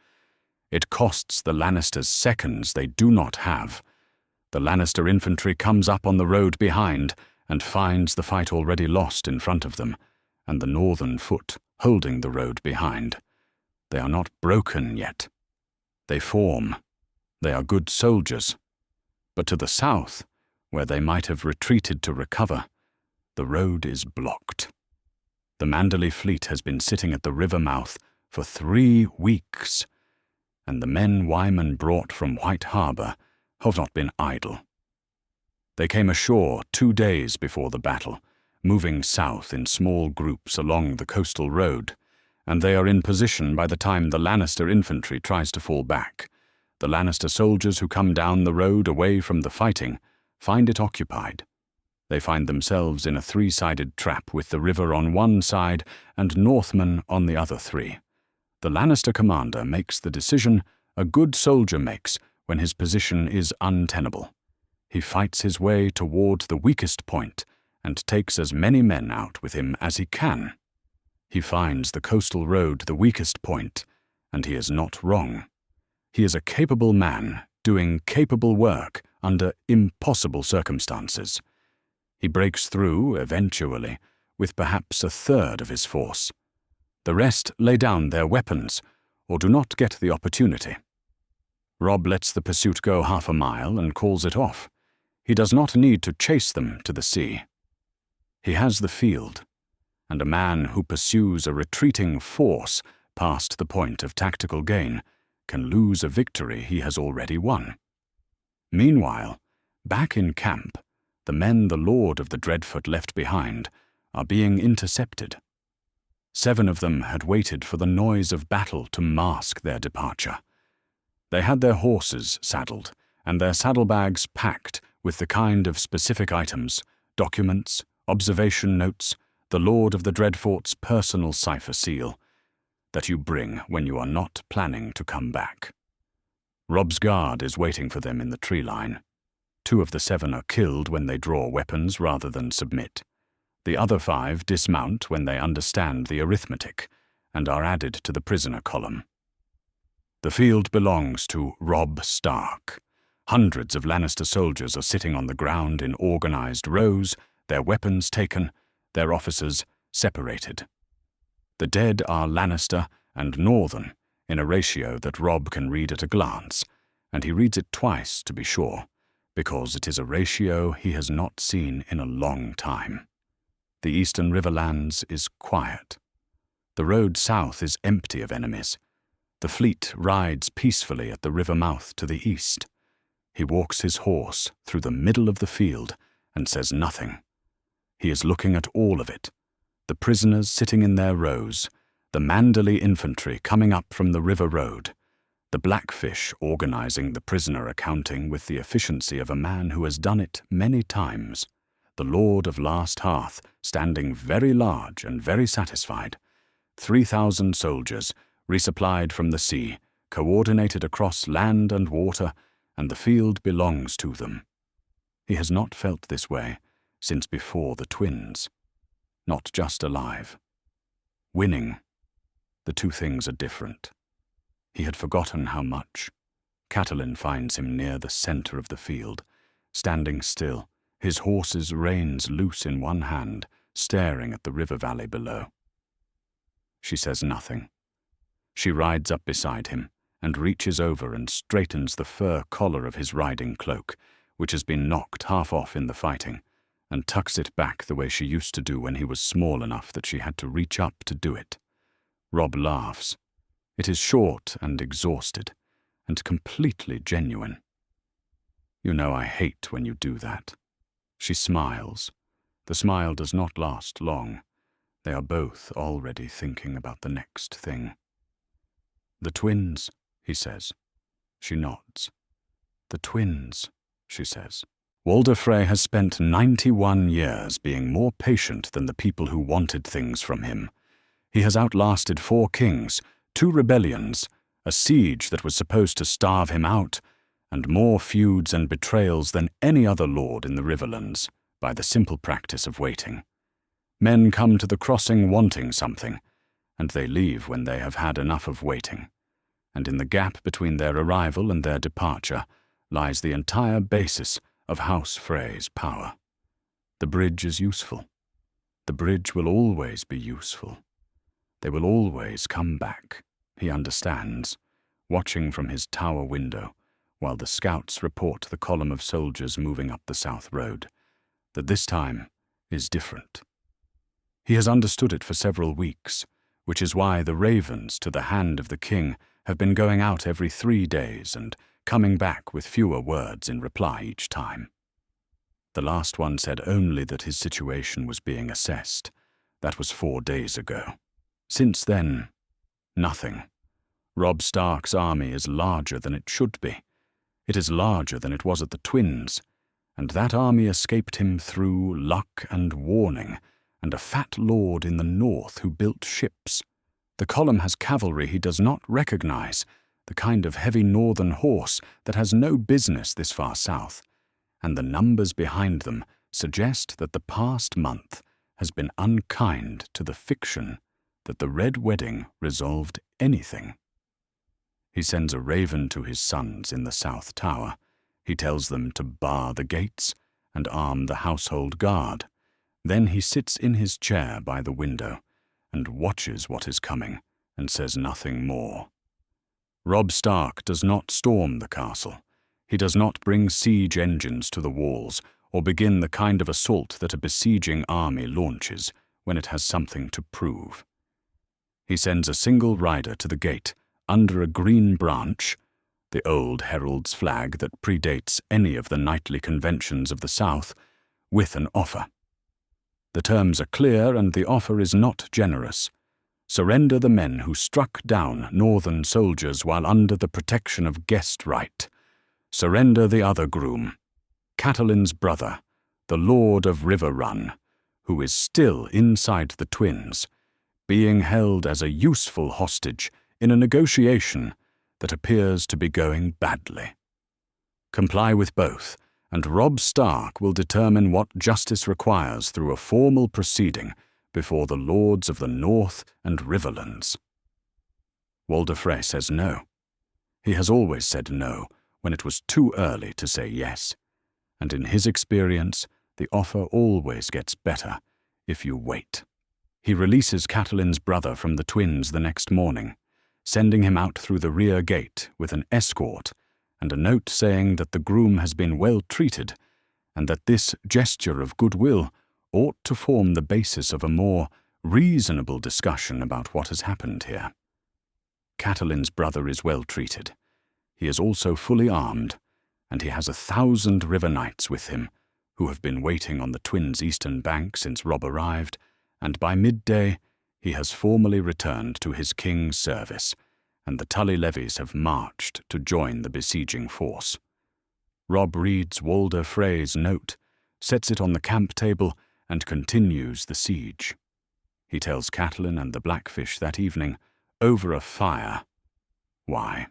It costs the Lannisters seconds they do not have. The Lannister infantry comes up on the road behind and finds the fight already lost in front of them, and the northern foot holding the road behind. They are not broken yet. They form. They are good soldiers. But to the south, where they might have retreated to recover, the road is blocked. The Manderly fleet has been sitting at the river mouth for 3 weeks, and the men Wyman brought from White Harbor have not been idle. They came ashore 2 days before the battle, moving south in small groups along the coastal road, and they are in position by the time the Lannister infantry tries to fall back. The Lannister soldiers who come down the road away from the fighting find it occupied. They find themselves in a 3-sided trap with the river on one side and Northmen on the other 3. The Lannister commander makes the decision a good soldier makes when his position is untenable. He fights his way toward the weakest point and takes as many men out with him as he can. He finds the coastal road the weakest point, and he is not wrong. He is a capable man doing capable work under impossible circumstances. He breaks through, eventually, with perhaps 1/3 of his force. The rest lay down their weapons, or do not get the opportunity. Robb lets the pursuit go 1/2 mile and calls it off. He does not need to chase them to the sea. He has the field, and a man who pursues a retreating force past the point of tactical gain can lose a victory he has already won. Meanwhile, back in camp, the men the Lord of the Dreadfoot left behind are being intercepted. 7 of them had waited for the noise of battle to mask their departure. They had their horses saddled and their saddlebags packed with the kind of specific items, documents, observation notes, the Lord of the Dreadfort's personal cipher seal, that you bring when you are not planning to come back. Robb's guard is waiting for them in the tree line. 2 of the 7 are killed when they draw weapons rather than submit. The other 5 dismount when they understand the arithmetic and are added to the prisoner column. The field belongs to Robb Stark. Hundreds of Lannister soldiers are sitting on the ground in organized rows, their weapons taken, their officers separated. The dead are Lannister and Northern, in a ratio that Robb can read at a glance, and he reads it twice to be sure, because it is a ratio he has not seen in a long time. The eastern riverlands is quiet. The road south is empty of enemies. The fleet rides peacefully at the river mouth to the east. He walks his horse through the middle of the field and says nothing. He is looking at all of it, the prisoners sitting in their rows, the Manderly infantry coming up from the river road, the Blackfish organizing the prisoner accounting with the efficiency of a man who has done it many times, the Lord of Last Hearth standing very large and very satisfied, 3,000 soldiers resupplied from the sea, coordinated across land and water, and the field belongs to them. He has not felt this way since before the twins. Not just alive. Winning. The two things are different. He had forgotten how much. Catelyn finds him near the center of the field, standing still, his horse's reins loose in one hand, staring at the river valley below. She says nothing. She rides up beside him and reaches over and straightens the fur collar of his riding cloak, which has been knocked half off in the fighting, and tucks it back the way she used to do when he was small enough that she had to reach up to do it. Robb laughs. It is short and exhausted, and completely genuine. You know I hate when you do that. She smiles. The smile does not last long. They are both already thinking about the next thing. The twins, he says. She nods. The twins, she says. Walder Frey has spent 91 years being more patient than the people who wanted things from him. He has outlasted 4 kings, 2 rebellions, a siege that was supposed to starve him out, and more feuds and betrayals than any other lord in the Riverlands, by the simple practice of waiting. Men come to the crossing wanting something, and they leave when they have had enough of waiting. And in the gap between their arrival and their departure lies the entire basis of House Frey's power. The bridge is useful. The bridge will always be useful. They will always come back, he understands, watching from his tower window, while the scouts report the column of soldiers moving up the south road, that this time is different. He has understood it for several weeks, which is why the ravens to the hand of the king have been going out every 3 days and coming back with fewer words in reply each time. The last one said only that his situation was being assessed. That was 4 days ago. Since then, nothing. Robb Stark's army is larger than it should be. It is larger than it was at the Twins, and that army escaped him through luck and warning, and a fat lord in the north who built ships. The column has cavalry he does not recognize, the kind of heavy northern horse that has no business this far south, and the numbers behind them suggest that the past month has been unkind to the fiction that the Red Wedding resolved anything. He sends a raven to his sons in the South Tower. He tells them to bar the gates and arm the household guard. Then he sits in his chair by the window and watches what is coming and says nothing more. Robb Stark does not storm the castle. He does not bring siege engines to the walls or begin the kind of assault that a besieging army launches when it has something to prove. He sends a single rider to the gate under a green branch, the old herald's flag that predates any of the knightly conventions of the South, with an offer. The terms are clear and the offer is not generous. Surrender the men who struck down northern soldiers while under the protection of guest right. Surrender the other groom, Catelyn's brother, the Lord of Riverrun, who is still inside the Twins, being held as a useful hostage in a negotiation that appears to be going badly. Comply with both, and Robb Stark will determine what justice requires through a formal proceeding before the Lords of the North and Riverlands. Walder Frey says no. He has always said no when it was too early to say yes, and in his experience, the offer always gets better if you wait. He releases Catelyn's brother from the Twins the next morning, sending him out through the rear gate with an escort and a note saying that the groom has been well treated and that this gesture of goodwill ought to form the basis of a more reasonable discussion about what has happened here. Catelyn's brother is well treated. He is also fully armed, and he has 1,000 river knights with him, who have been waiting on the Twins' eastern bank since Robb arrived, and by midday he has formally returned to his king's service, and the Tully levies have marched to join the besieging force. Robb reads Walder Frey's note, sets it on the camp table, and continues the siege. He tells Catelyn and the Blackfish that evening, over a fire, why.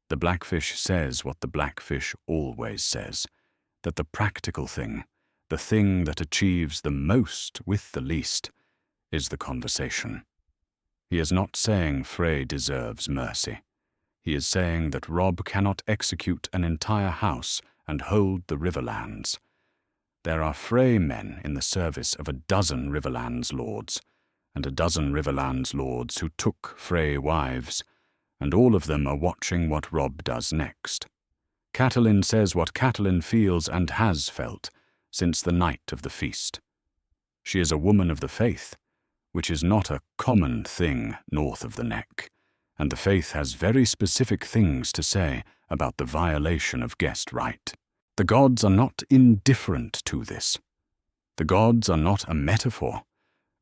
The Blackfish says what the Blackfish always says, that the practical thing, the thing that achieves the most with the least, is the conversation. He is not saying Frey deserves mercy. He is saying that Robb cannot execute an entire house and hold the Riverlands. There are Frey men in the service of 12 Riverlands lords, and 12 Riverlands lords who took Frey wives, and all of them are watching what Robb does next. Catelyn says what Catelyn feels and has felt since the night of the feast. She is a woman of the faith, which is not a common thing north of the neck, and the faith has very specific things to say about the violation of guest right. The gods are not indifferent to this. The gods are not a metaphor.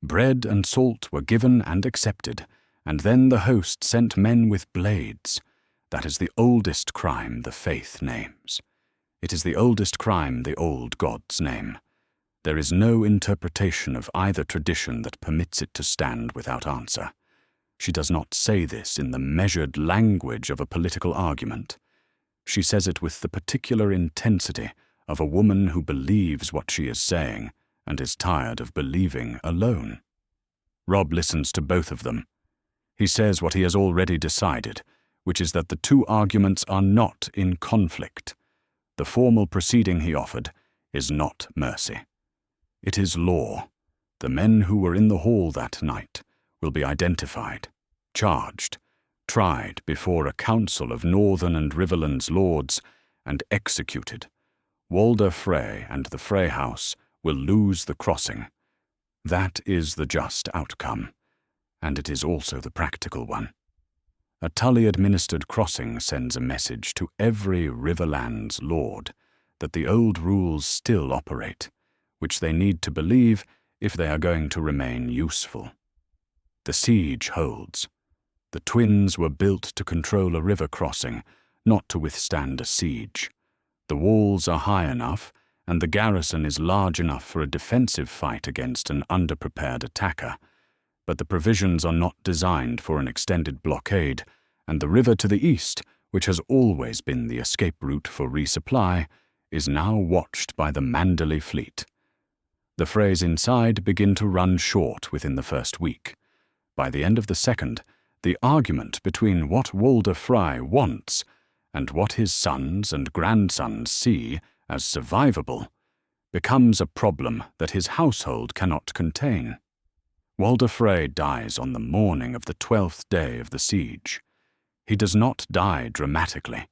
Bread and salt were given and accepted, and then the host sent men with blades. That is the oldest crime the faith names. It is the oldest crime the old gods name. There is no interpretation of either tradition that permits it to stand without answer. She does not say this in the measured language of a political argument. She says it with the particular intensity of a woman who believes what she is saying and is tired of believing alone. Robb listens to both of them. He says what he has already decided, which is that the two arguments are not in conflict. The formal proceeding he offered is not mercy. It is law. The men who were in the hall that night will be identified, charged, tried before a council of Northern and Riverlands lords, and executed. Walder Frey and the Frey house will lose the crossing. That is the just outcome, and it is also the practical one. A Tully-administered crossing sends a message to every Riverlands lord that the old rules still operate, which they need to believe if they are going to remain useful. The siege holds. The Twins were built to control a river crossing, not to withstand a siege. The walls are high enough, and the garrison is large enough for a defensive fight against an underprepared attacker, but the provisions are not designed for an extended blockade, and the river to the east, which has always been the escape route for resupply, is now watched by the Manderly fleet. The Freys inside begin to run short within the first week. By the end of the second, the argument between what Walder Frey wants and what his sons and grandsons see as survivable becomes a problem that his household cannot contain. Walder Frey dies on the morning of the 12th day of the siege. He does not die dramatically.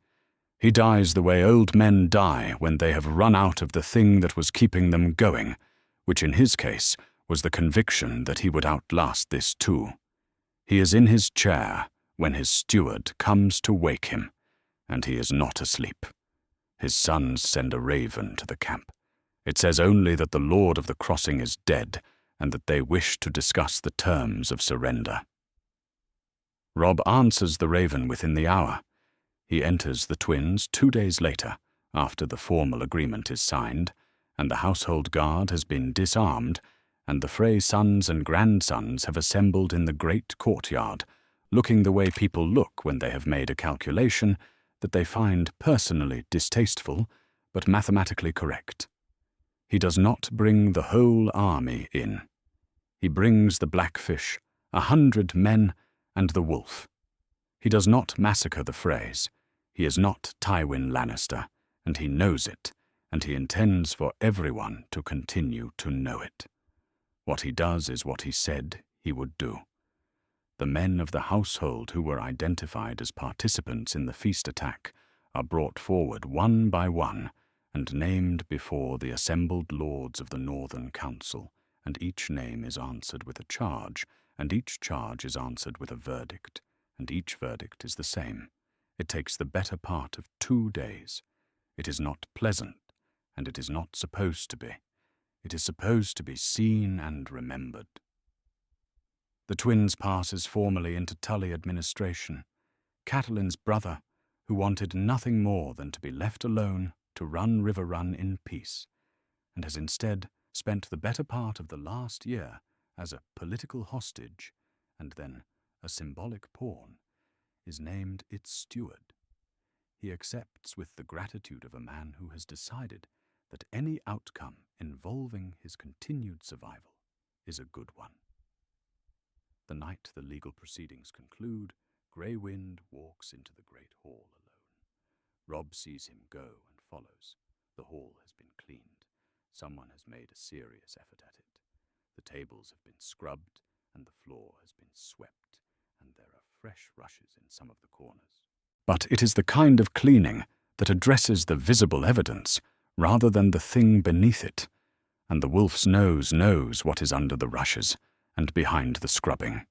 He dies the way old men die when they have run out of the thing that was keeping them going, which in his case was the conviction that he would outlast this too. He is in his chair when his steward comes to wake him, and he is not asleep. His sons send a raven to the camp. It says only that the Lord of the Crossing is dead, and that they wish to discuss the terms of surrender. Robb answers the raven within the hour. He enters the Twins 2 days later, after the formal agreement is signed, and the household guard has been disarmed, and the Frey sons and grandsons have assembled in the great courtyard, looking the way people look when they have made a calculation that they find personally distasteful, but mathematically correct. He does not bring the whole army in. He brings the Blackfish, 100 men, and the wolf. He does not massacre the Freys. He is not Tywin Lannister, and he knows it, and he intends for everyone to continue to know it. What he does is what he said he would do. The men of the household who were identified as participants in the feast attack are brought forward one by one and named before the assembled lords of the Northern Council, and each name is answered with a charge, and each charge is answered with a verdict, and each verdict is the same. It takes the better part of 2 days. It is not pleasant, and it is not supposed to be. It is supposed to be seen and remembered. The twins passes formally into Tully administration. Catelyn's brother, who wanted nothing more than to be left alone to run River Run in peace, and has instead spent the better part of the last year as a political hostage and then a symbolic pawn, is named its steward. He accepts with the gratitude of a man who has decided that any outcome involving his continued survival is a good one. The night the legal proceedings conclude, Grey Wind walks into the great hall alone. Robb sees him go and follows. The hall has been cleaned. Someone has made a serious effort at it. The tables have been scrubbed, and the floor has been swept, and there are fresh rushes in some of the corners. But it is the kind of cleaning that addresses the visible evidence rather than the thing beneath it, and the wolf's nose knows what is under the rushes and behind the scrubbing.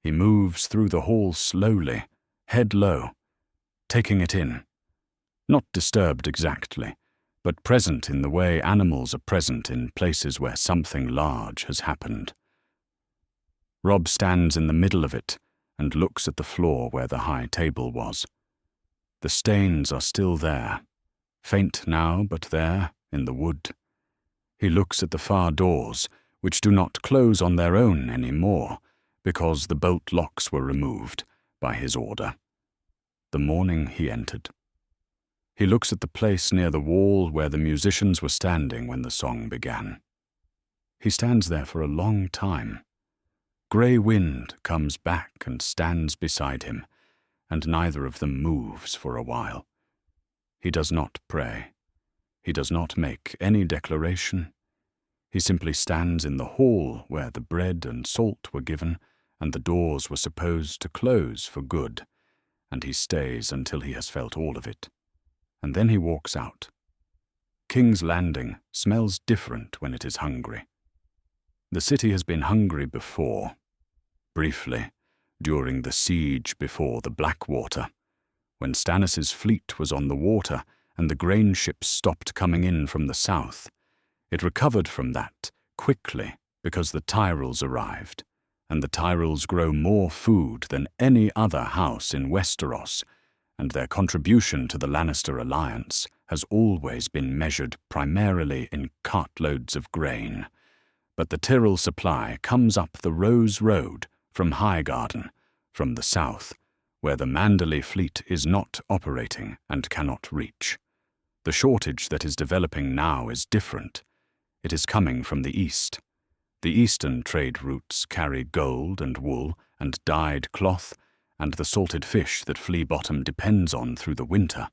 He moves through the hall slowly, head low, taking it in, not disturbed exactly, but present in the way animals are present in places where something large has happened. Robb stands in the middle of it and looks at the floor where the high table was. The stains are still there, faint now but there in the wood. He looks at the far doors, which do not close on their own any more, because the bolt locks were removed by his order, the morning he entered. He looks at the place near the wall where the musicians were standing when the song began. He stands there for a long time. Grey Wind comes back and stands beside him, and neither of them moves for a while. He does not pray. He does not make any declaration. He simply stands in the hall where the bread and salt were given and the doors were supposed to close for good, and he stays until he has felt all of it. And then he walks out. King's Landing smells different when it is hungry. The city has been hungry before, briefly, during the siege before the Blackwater, when Stannis's fleet was on the water and the grain ships stopped coming in from the south. It recovered from that quickly because the Tyrells arrived, and the Tyrells grow more food than any other house in Westeros, and their contribution to the Lannister alliance has always been measured primarily in cartloads of grain. But the Tyrell supply comes up the Rose Road from Highgarden, from the south, where the Manderly fleet is not operating and cannot reach. The shortage that is developing now is different. It is coming from the east. The eastern trade routes carry gold and wool and dyed cloth and the salted fish that Flea Bottom depends on through the winter.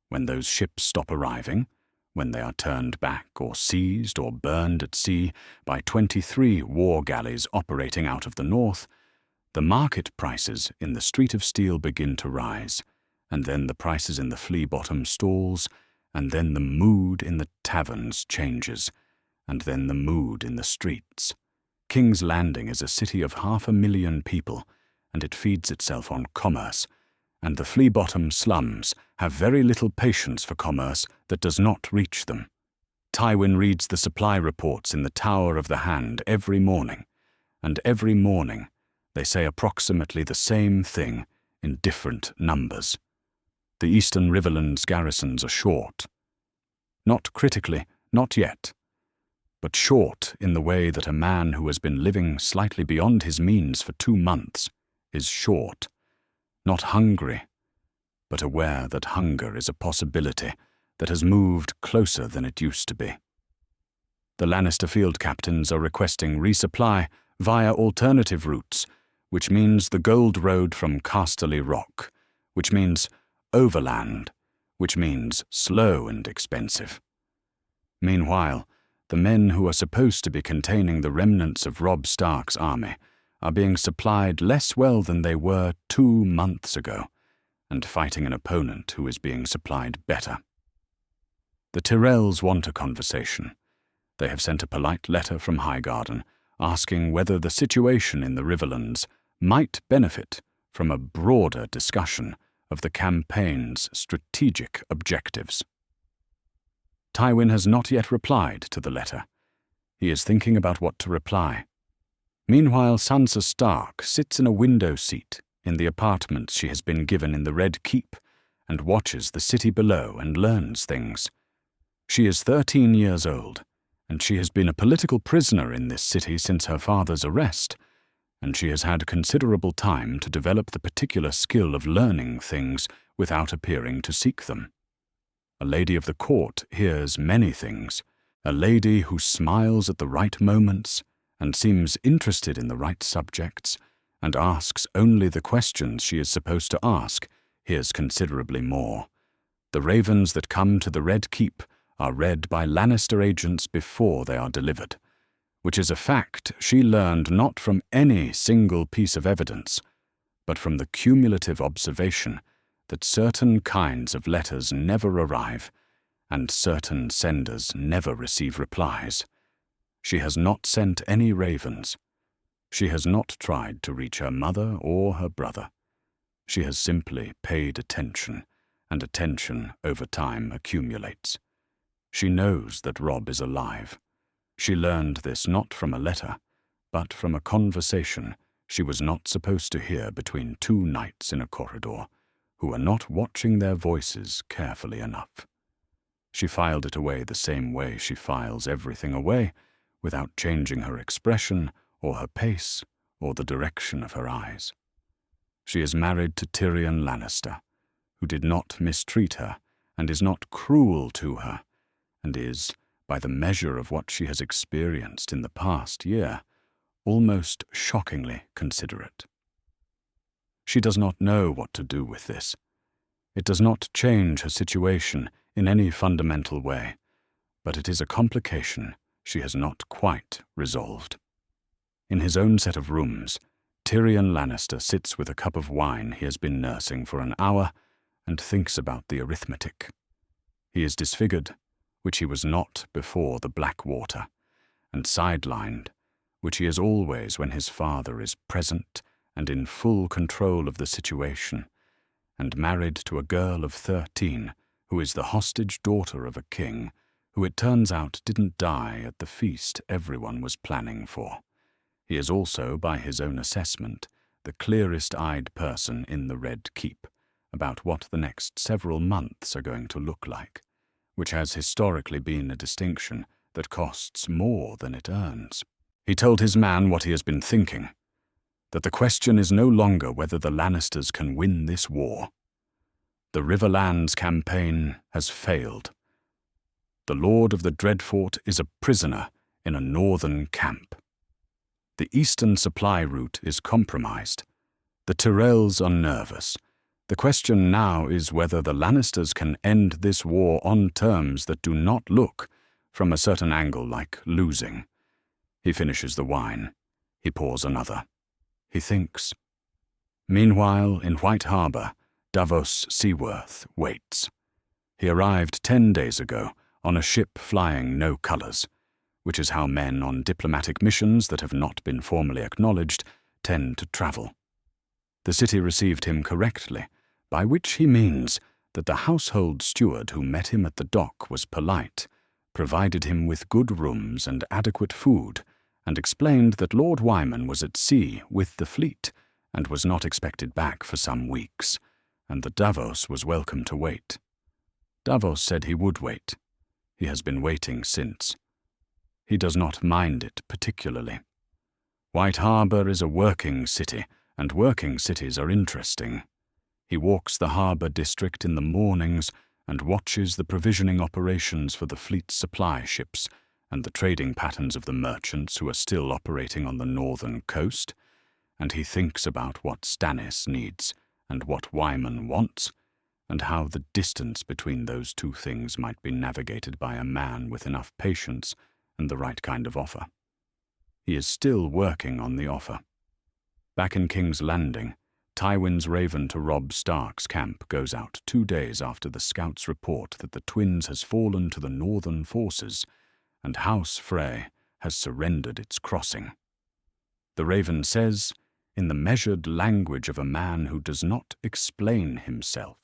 When those ships stop arriving, when they are turned back or seized or burned at sea by 23 war galleys operating out of the north, the market prices in the Street of Steel begin to rise, and then the prices in the Flea Bottom stalls, and then the mood in the taverns changes, and then the mood in the streets. King's Landing is a city of 500,000 people, and it feeds itself on commerce, and the Flea Bottom slums have very little patience for commerce that does not reach them. Tywin reads the supply reports in the Tower of the Hand every morning, and every morning they say approximately the same thing in different numbers. The eastern Riverlands garrisons are short. Not critically, not yet, but short in the way that a man who has been living slightly beyond his means for 2 months is short, not hungry, but aware that hunger is a possibility that has moved closer than it used to be. The Lannister field captains are requesting resupply via alternative routes, which means the Gold Road from Casterly Rock, which means overland, which means slow and expensive. Meanwhile, the men who are supposed to be containing the remnants of Robb Stark's army are being supplied less well than they were 2 months ago, and fighting an opponent who is being supplied better. The Tyrells want a conversation. They have sent a polite letter from Highgarden asking whether the situation in the Riverlands might benefit from a broader discussion of the campaign's strategic objectives. Tywin has not yet replied to the letter. He is thinking about what to reply. Meanwhile, Sansa Stark sits in a window seat in the apartments she has been given in the Red Keep and watches the city below and learns things. She is 13 years old, and she has been a political prisoner in this city since her father's arrest, and she has had considerable time to develop the particular skill of learning things without appearing to seek them. A lady of the court hears many things, a lady who smiles at the right moments and seems interested in the right subjects and asks only the questions she is supposed to ask, hears considerably more. The ravens that come to the Red Keep are read by Lannister agents before they are delivered, which is a fact she learned not from any single piece of evidence, but from the cumulative observation that certain kinds of letters never arrive, and certain senders never receive replies. She has not sent any ravens. She has not tried to reach her mother or her brother. She has simply paid attention, and attention over time accumulates. She knows that Robb is alive. She learned this not from a letter, but from a conversation she was not supposed to hear between 2 knights in a corridor, who are not watching their voices carefully enough. She filed it away the same way she files everything away, without changing her expression or her pace or the direction of her eyes. She is married to Tyrion Lannister, who did not mistreat her and is not cruel to her, and is, by the measure of what she has experienced in the past year, almost shockingly considerate. She does not know what to do with this. It does not change her situation in any fundamental way, but it is a complication she has not quite resolved. In his own set of rooms, Tyrion Lannister sits with a cup of wine he has been nursing for an hour and thinks about the arithmetic. He is disfigured, which he was not before the Black Water, and sidelined, which he is always when his father is present and in full control of the situation, and married to a girl of 13 who is the hostage daughter of a king who it turns out didn't die at the feast everyone was planning for. He is also, by his own assessment, the clearest-eyed person in the Red Keep about what the next several months are going to look like, which has historically been a distinction that costs more than it earns. He told his man what he has been thinking, that the question is no longer whether the Lannisters can win this war. The Riverlands campaign has failed. The Lord of the Dreadfort is a prisoner in a northern camp. The eastern supply route is compromised. The Tyrells are nervous. The question now is whether the Lannisters can end this war on terms that do not look, from a certain angle, like losing. He finishes the wine. He pours another. He thinks. Meanwhile, in White Harbour, Davos Seaworth waits. He arrived 10 days ago on a ship flying no colours, which is how men on diplomatic missions that have not been formally acknowledged tend to travel. The city received him correctly, by which he means that the household steward who met him at the dock was polite, provided him with good rooms and adequate food, and explained that Lord Wyman was at sea with the fleet and was not expected back for some weeks, and that Davos was welcome to wait. Davos said he would wait. He has been waiting since. He does not mind it particularly. White Harbour is a working city, and working cities are interesting. He walks the harbour district in the mornings and watches the provisioning operations for the fleet's supply ships and the trading patterns of the merchants who are still operating on the northern coast, and he thinks about what Stannis needs and what Wyman wants, and how the distance between those two things might be navigated by a man with enough patience and the right kind of offer. He is still working on the offer. Back in King's Landing, Tywin's raven to Robb Stark's camp goes out 2 days after the scouts report that the twins has fallen to the northern forces and House Frey has surrendered its crossing. The raven says, in the measured language of a man who does not explain himself,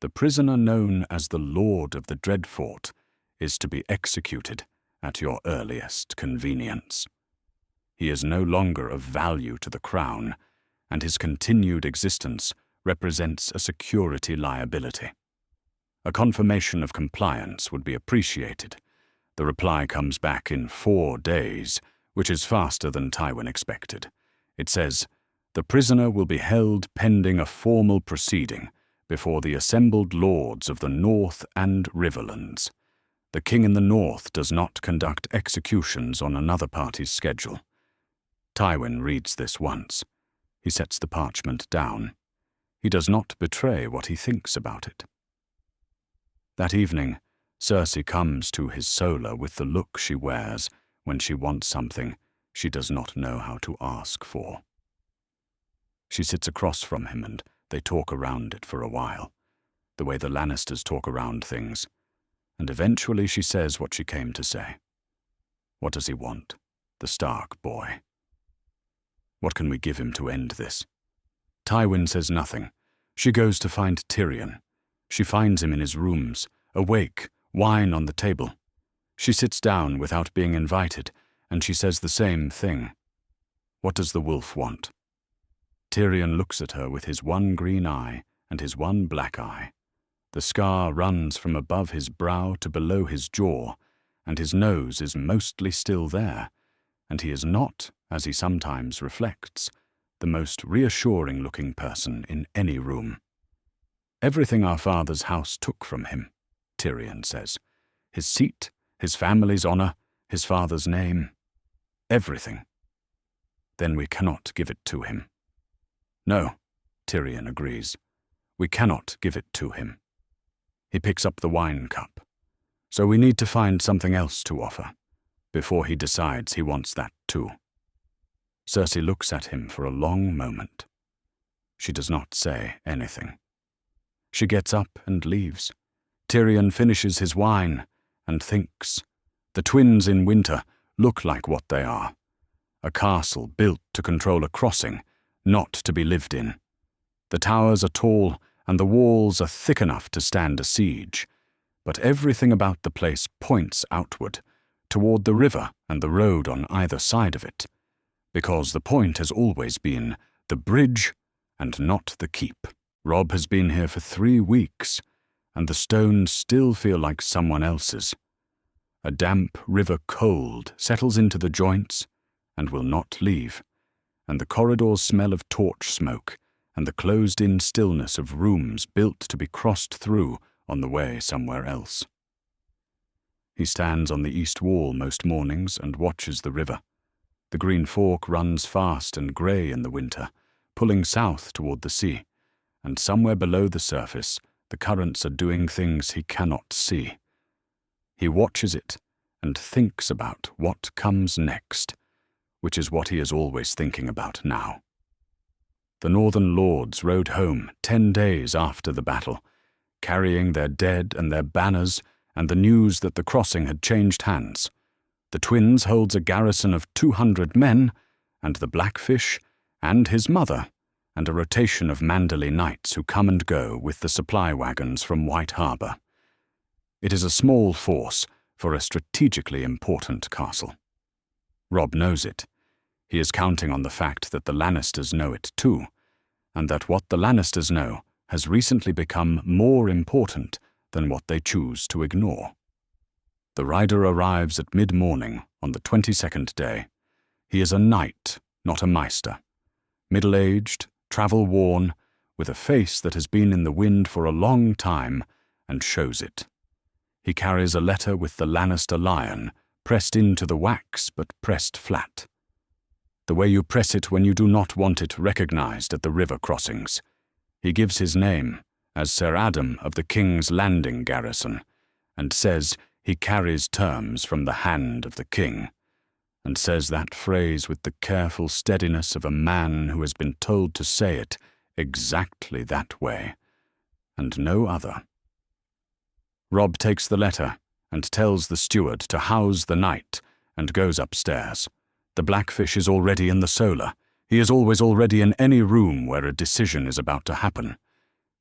the prisoner known as the Lord of the Dreadfort is to be executed at your earliest convenience. He is no longer of value to the crown, and his continued existence represents a security liability. A confirmation of compliance would be appreciated. The reply comes back in 4 days, which is faster than Tywin expected. It says, the prisoner will be held pending a formal proceeding before the assembled lords of the North and Riverlands. The king in the North does not conduct executions on another party's schedule. Tywin reads this once. He sets the parchment down. He does not betray what he thinks about it. That evening, Cersei comes to his solar with the look she wears when she wants something she does not know how to ask for. She sits across from him and they talk around it for a while, the way the Lannisters talk around things, and eventually she says what she came to say. What does he want, the Stark boy? What can we give him to end this? Tywin says nothing. She goes to find Tyrion. She finds him in his rooms, awake, wine on the table. She sits down without being invited, and she says the same thing. What does the wolf want? Tyrion looks at her with his one green eye and his one black eye. The scar runs from above his brow to below his jaw, and his nose is mostly still there, and he is not, as he sometimes reflects, the most reassuring-looking person in any room. Everything our father's house took from him, Tyrion says. His seat, his family's honor, his father's name, everything. Then we cannot give it to him. No, Tyrion agrees. We cannot give it to him. He picks up the wine cup. So we need to find something else to offer, before he decides he wants that too. Cersei looks at him for a long moment. She does not say anything. She gets up and leaves. Tyrion finishes his wine and thinks. The twins in winter look like what they are. A castle built to control a crossing, not to be lived in. The towers are tall and the walls are thick enough to stand a siege, but everything about the place points outward, toward the river and the road on either side of it, because the point has always been the bridge and not the keep. Robb has been here for 3 weeks, and the stones still feel like someone else's. A damp river cold settles into the joints and will not leave, and the corridors smell of torch smoke and the closed-in stillness of rooms built to be crossed through on the way somewhere else. He stands on the east wall most mornings and watches the river. The Green Fork runs fast and grey in the winter, pulling south toward the sea, and somewhere below the surface the currents are doing things he cannot see. He watches it and thinks about what comes next, which is what he is always thinking about now. The northern lords rode home 10 days after the battle, carrying their dead and their banners and the news that the crossing had changed hands. The twins holds a garrison of 200 men, and the Blackfish, and his mother, and a rotation of Manderly knights who come and go with the supply wagons from White Harbour. It is a small force for a strategically important castle. Robb knows it. He is counting on the fact that the Lannisters know it too, and that what the Lannisters know has recently become more important than what they choose to ignore. The rider arrives at mid-morning on the 22nd day. He is a knight, not a maester. Middle-aged, travel-worn, with a face that has been in the wind for a long time and shows it. He carries a letter with the Lannister lion, pressed into the wax but pressed flat. The way you press it when you do not want it recognized at the river crossings. He gives his name as Sir Adam of the King's Landing garrison, and says he carries terms from the hand of the king. and says that phrase with the careful steadiness of a man who has been told to say it exactly that way, and no other. Robb takes the letter and tells the steward to house the knight and goes upstairs. The Blackfish is already in the solar. He is always already in any room where a decision is about to happen.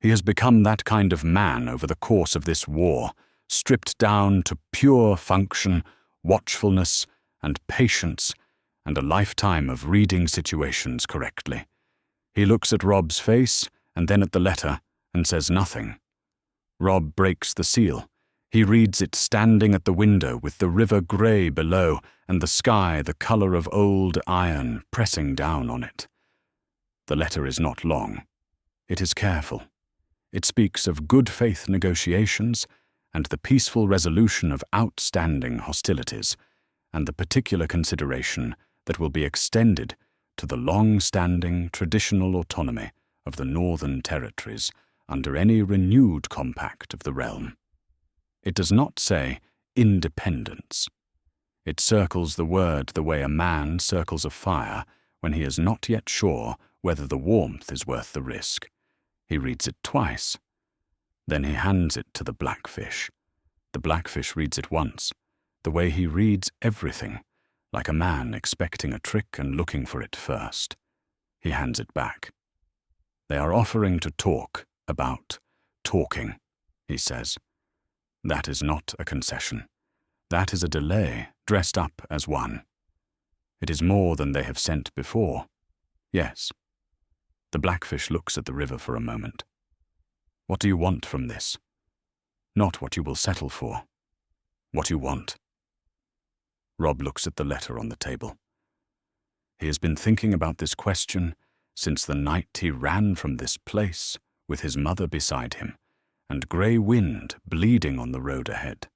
He has become that kind of man over the course of this war, stripped down to pure function, watchfulness, and patience, and a lifetime of reading situations correctly. He looks at Robb's face and then at the letter and says nothing. Robb breaks the seal. He reads it standing at the window with the river grey below and the sky the colour of old iron pressing down on it. The letter is not long. It is careful. It speaks of good faith negotiations and the peaceful resolution of outstanding hostilities, and the particular consideration that will be extended to the long-standing traditional autonomy of the northern territories under any renewed compact of the realm. It does not say independence. It circles the word the way a man circles a fire when he is not yet sure whether the warmth is worth the risk. He reads it twice. Then he hands it to the Blackfish. The Blackfish reads it once, the way he reads everything, like a man expecting a trick and looking for it first. He hands it back. They are offering to talk about talking, he says. That is not a concession. That is a delay dressed up as one. It is more than they have sent before. Yes. The Blackfish looks at the river for a moment. What do you want from this? Not what you will settle for. What you want. Robb looks at the letter on the table. He has been thinking about this question since the night he ran from this place with his mother beside him and grey wind bleeding on the road ahead.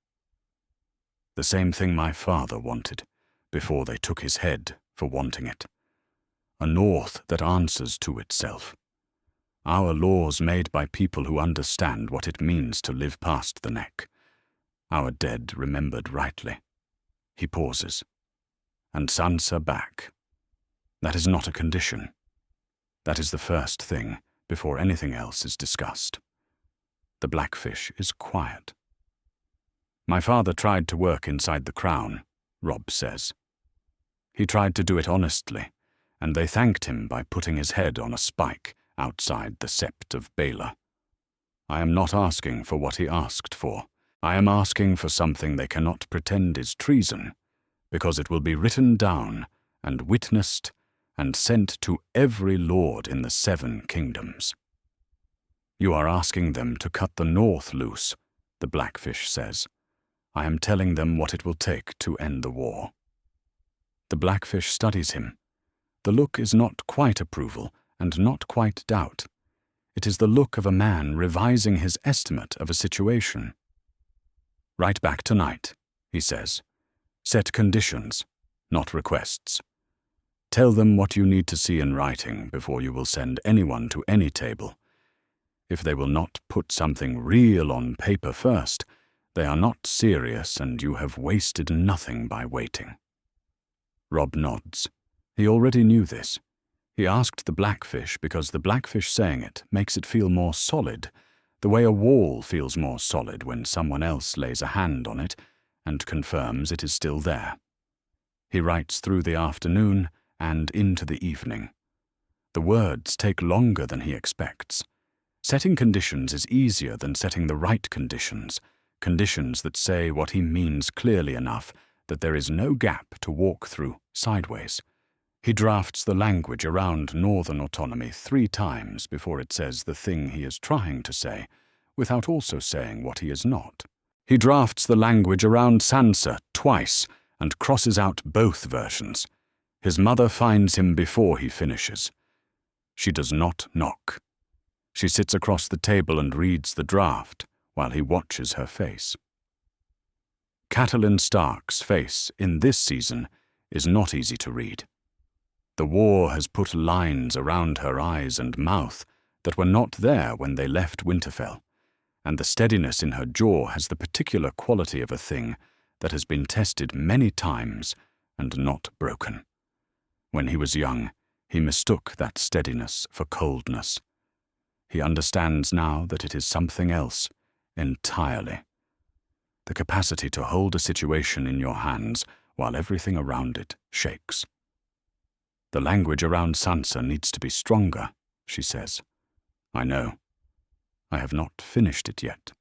The same thing my father wanted before they took his head for wanting it. A north that answers to itself. Our laws made by people who understand what it means to live past the neck. Our dead remembered rightly. He pauses. And Sansa back. That is not a condition. That is the first thing before anything else is discussed. The Blackfish is quiet. My father tried to work inside the crown, Robb says. He tried to do it honestly, and they thanked him by putting his head on a spike outside the Sept of Baelor. I am not asking for what he asked for. I am asking for something they cannot pretend is treason, because it will be written down and witnessed and sent to every lord in the 7 kingdoms. You are asking them to cut the north loose, the Blackfish says. I am telling them what it will take to end the war. The Blackfish studies him. The look is not quite approval and not quite doubt. It is the look of a man revising his estimate of a situation. Write back tonight, he says. Set conditions, not requests. Tell them what you need to see in writing before you will send anyone to any table. If they will not put something real on paper first, they are not serious and you have wasted nothing by waiting. Robb nods. He already knew this. He asked the Blackfish because the Blackfish saying it makes it feel more solid, the way a wall feels more solid when someone else lays a hand on it and confirms it is still there. He writes through the afternoon and into the evening. The words take longer than he expects. Setting conditions is easier than setting the right conditions, conditions that say what he means clearly enough that there is no gap to walk through sideways. He drafts the language around northern autonomy 3 times before it says the thing he is trying to say, without also saying what he is not. He drafts the language around Sansa twice and crosses out both versions. His mother finds him before he finishes. She does not knock. She sits across the table and reads the draft while he watches her face. Catelyn Stark's face in this season is not easy to read. The war has put lines around her eyes and mouth that were not there when they left Winterfell, and the steadiness in her jaw has the particular quality of a thing that has been tested many times and not broken. When he was young, he mistook that steadiness for coldness. He understands now that it is something else entirely. The capacity to hold a situation in your hands while everything around it shakes. The language around Sansa needs to be stronger, she says. I know. I have not finished it yet.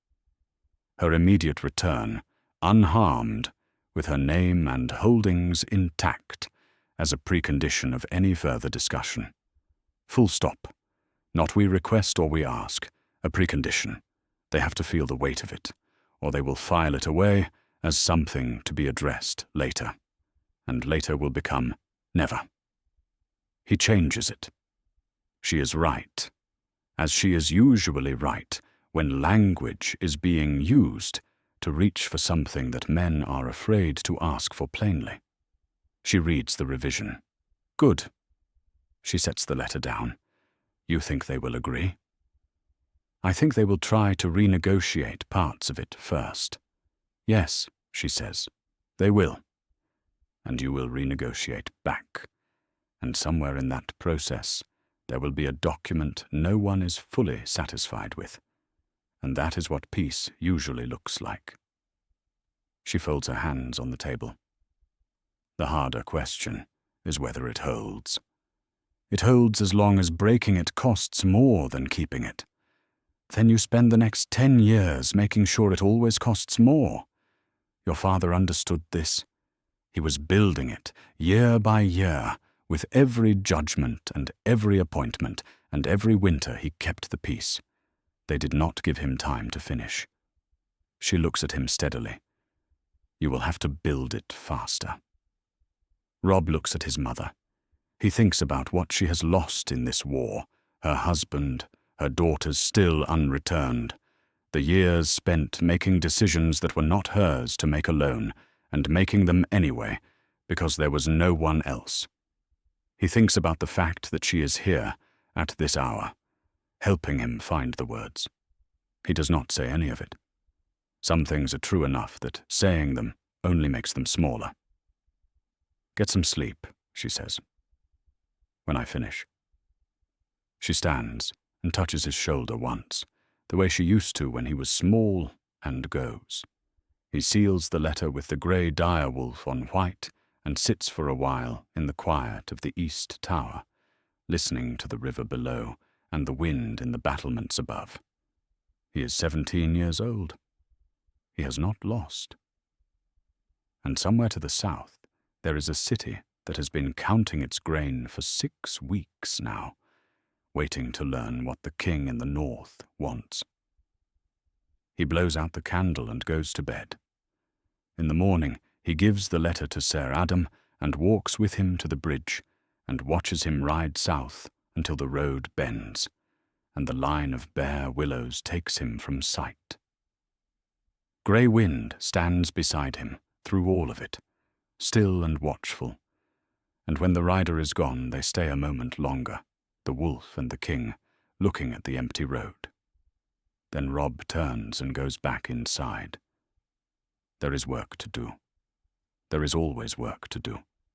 Her immediate return, unharmed, with her name and holdings intact, as a precondition of any further discussion. Full stop. Not we request or we ask, a precondition. They have to feel the weight of it, or they will file it away as something to be addressed later. And later will become never. He changes it. She is right, as she is usually right when language is being used to reach for something that men are afraid to ask for plainly. She reads the revision. Good. She sets the letter down. You think they will agree? I think they will try to renegotiate parts of it first. Yes, she says, they will. And you will renegotiate back. And somewhere in that process, there will be a document no one is fully satisfied with. And that is what peace usually looks like. She folds her hands on the table. The harder question is whether it holds. It holds as long as breaking it costs more than keeping it. Then you spend the next 10 years making sure it always costs more. Your father understood this. He was building it, year by year, with every judgment and every appointment, and every winter he kept the peace. They did not give him time to finish. She looks at him steadily. You will have to build it faster. Robb looks at his mother. He thinks about what she has lost in this war, her husband, her daughters still unreturned, the years spent making decisions that were not hers to make alone, and making them anyway, because there was no one else. He thinks about the fact that she is here, at this hour, helping him find the words. He does not say any of it. Some things are true enough that saying them only makes them smaller. Get some sleep, she says. When I finish. She stands and touches his shoulder once, the way she used to when he was small, and goes. He seals the letter with the grey direwolf on white and sits for a while in the quiet of the east tower, listening to the river below and the wind in the battlements above. He is 17 years old. He has not lost. And somewhere to the south, there is a city that has been counting its grain for 6 weeks now, waiting to learn what the king in the north wants. He blows out the candle and goes to bed. In the morning, he gives the letter to Sir Adam and walks with him to the bridge and watches him ride south until the road bends and the line of bare willows takes him from sight. Grey Wind stands beside him through all of it, still and watchful, and when the rider is gone they stay a moment longer, the wolf and the king, looking at the empty road. Then Robb turns and goes back inside. There is work to do. There is always work to do.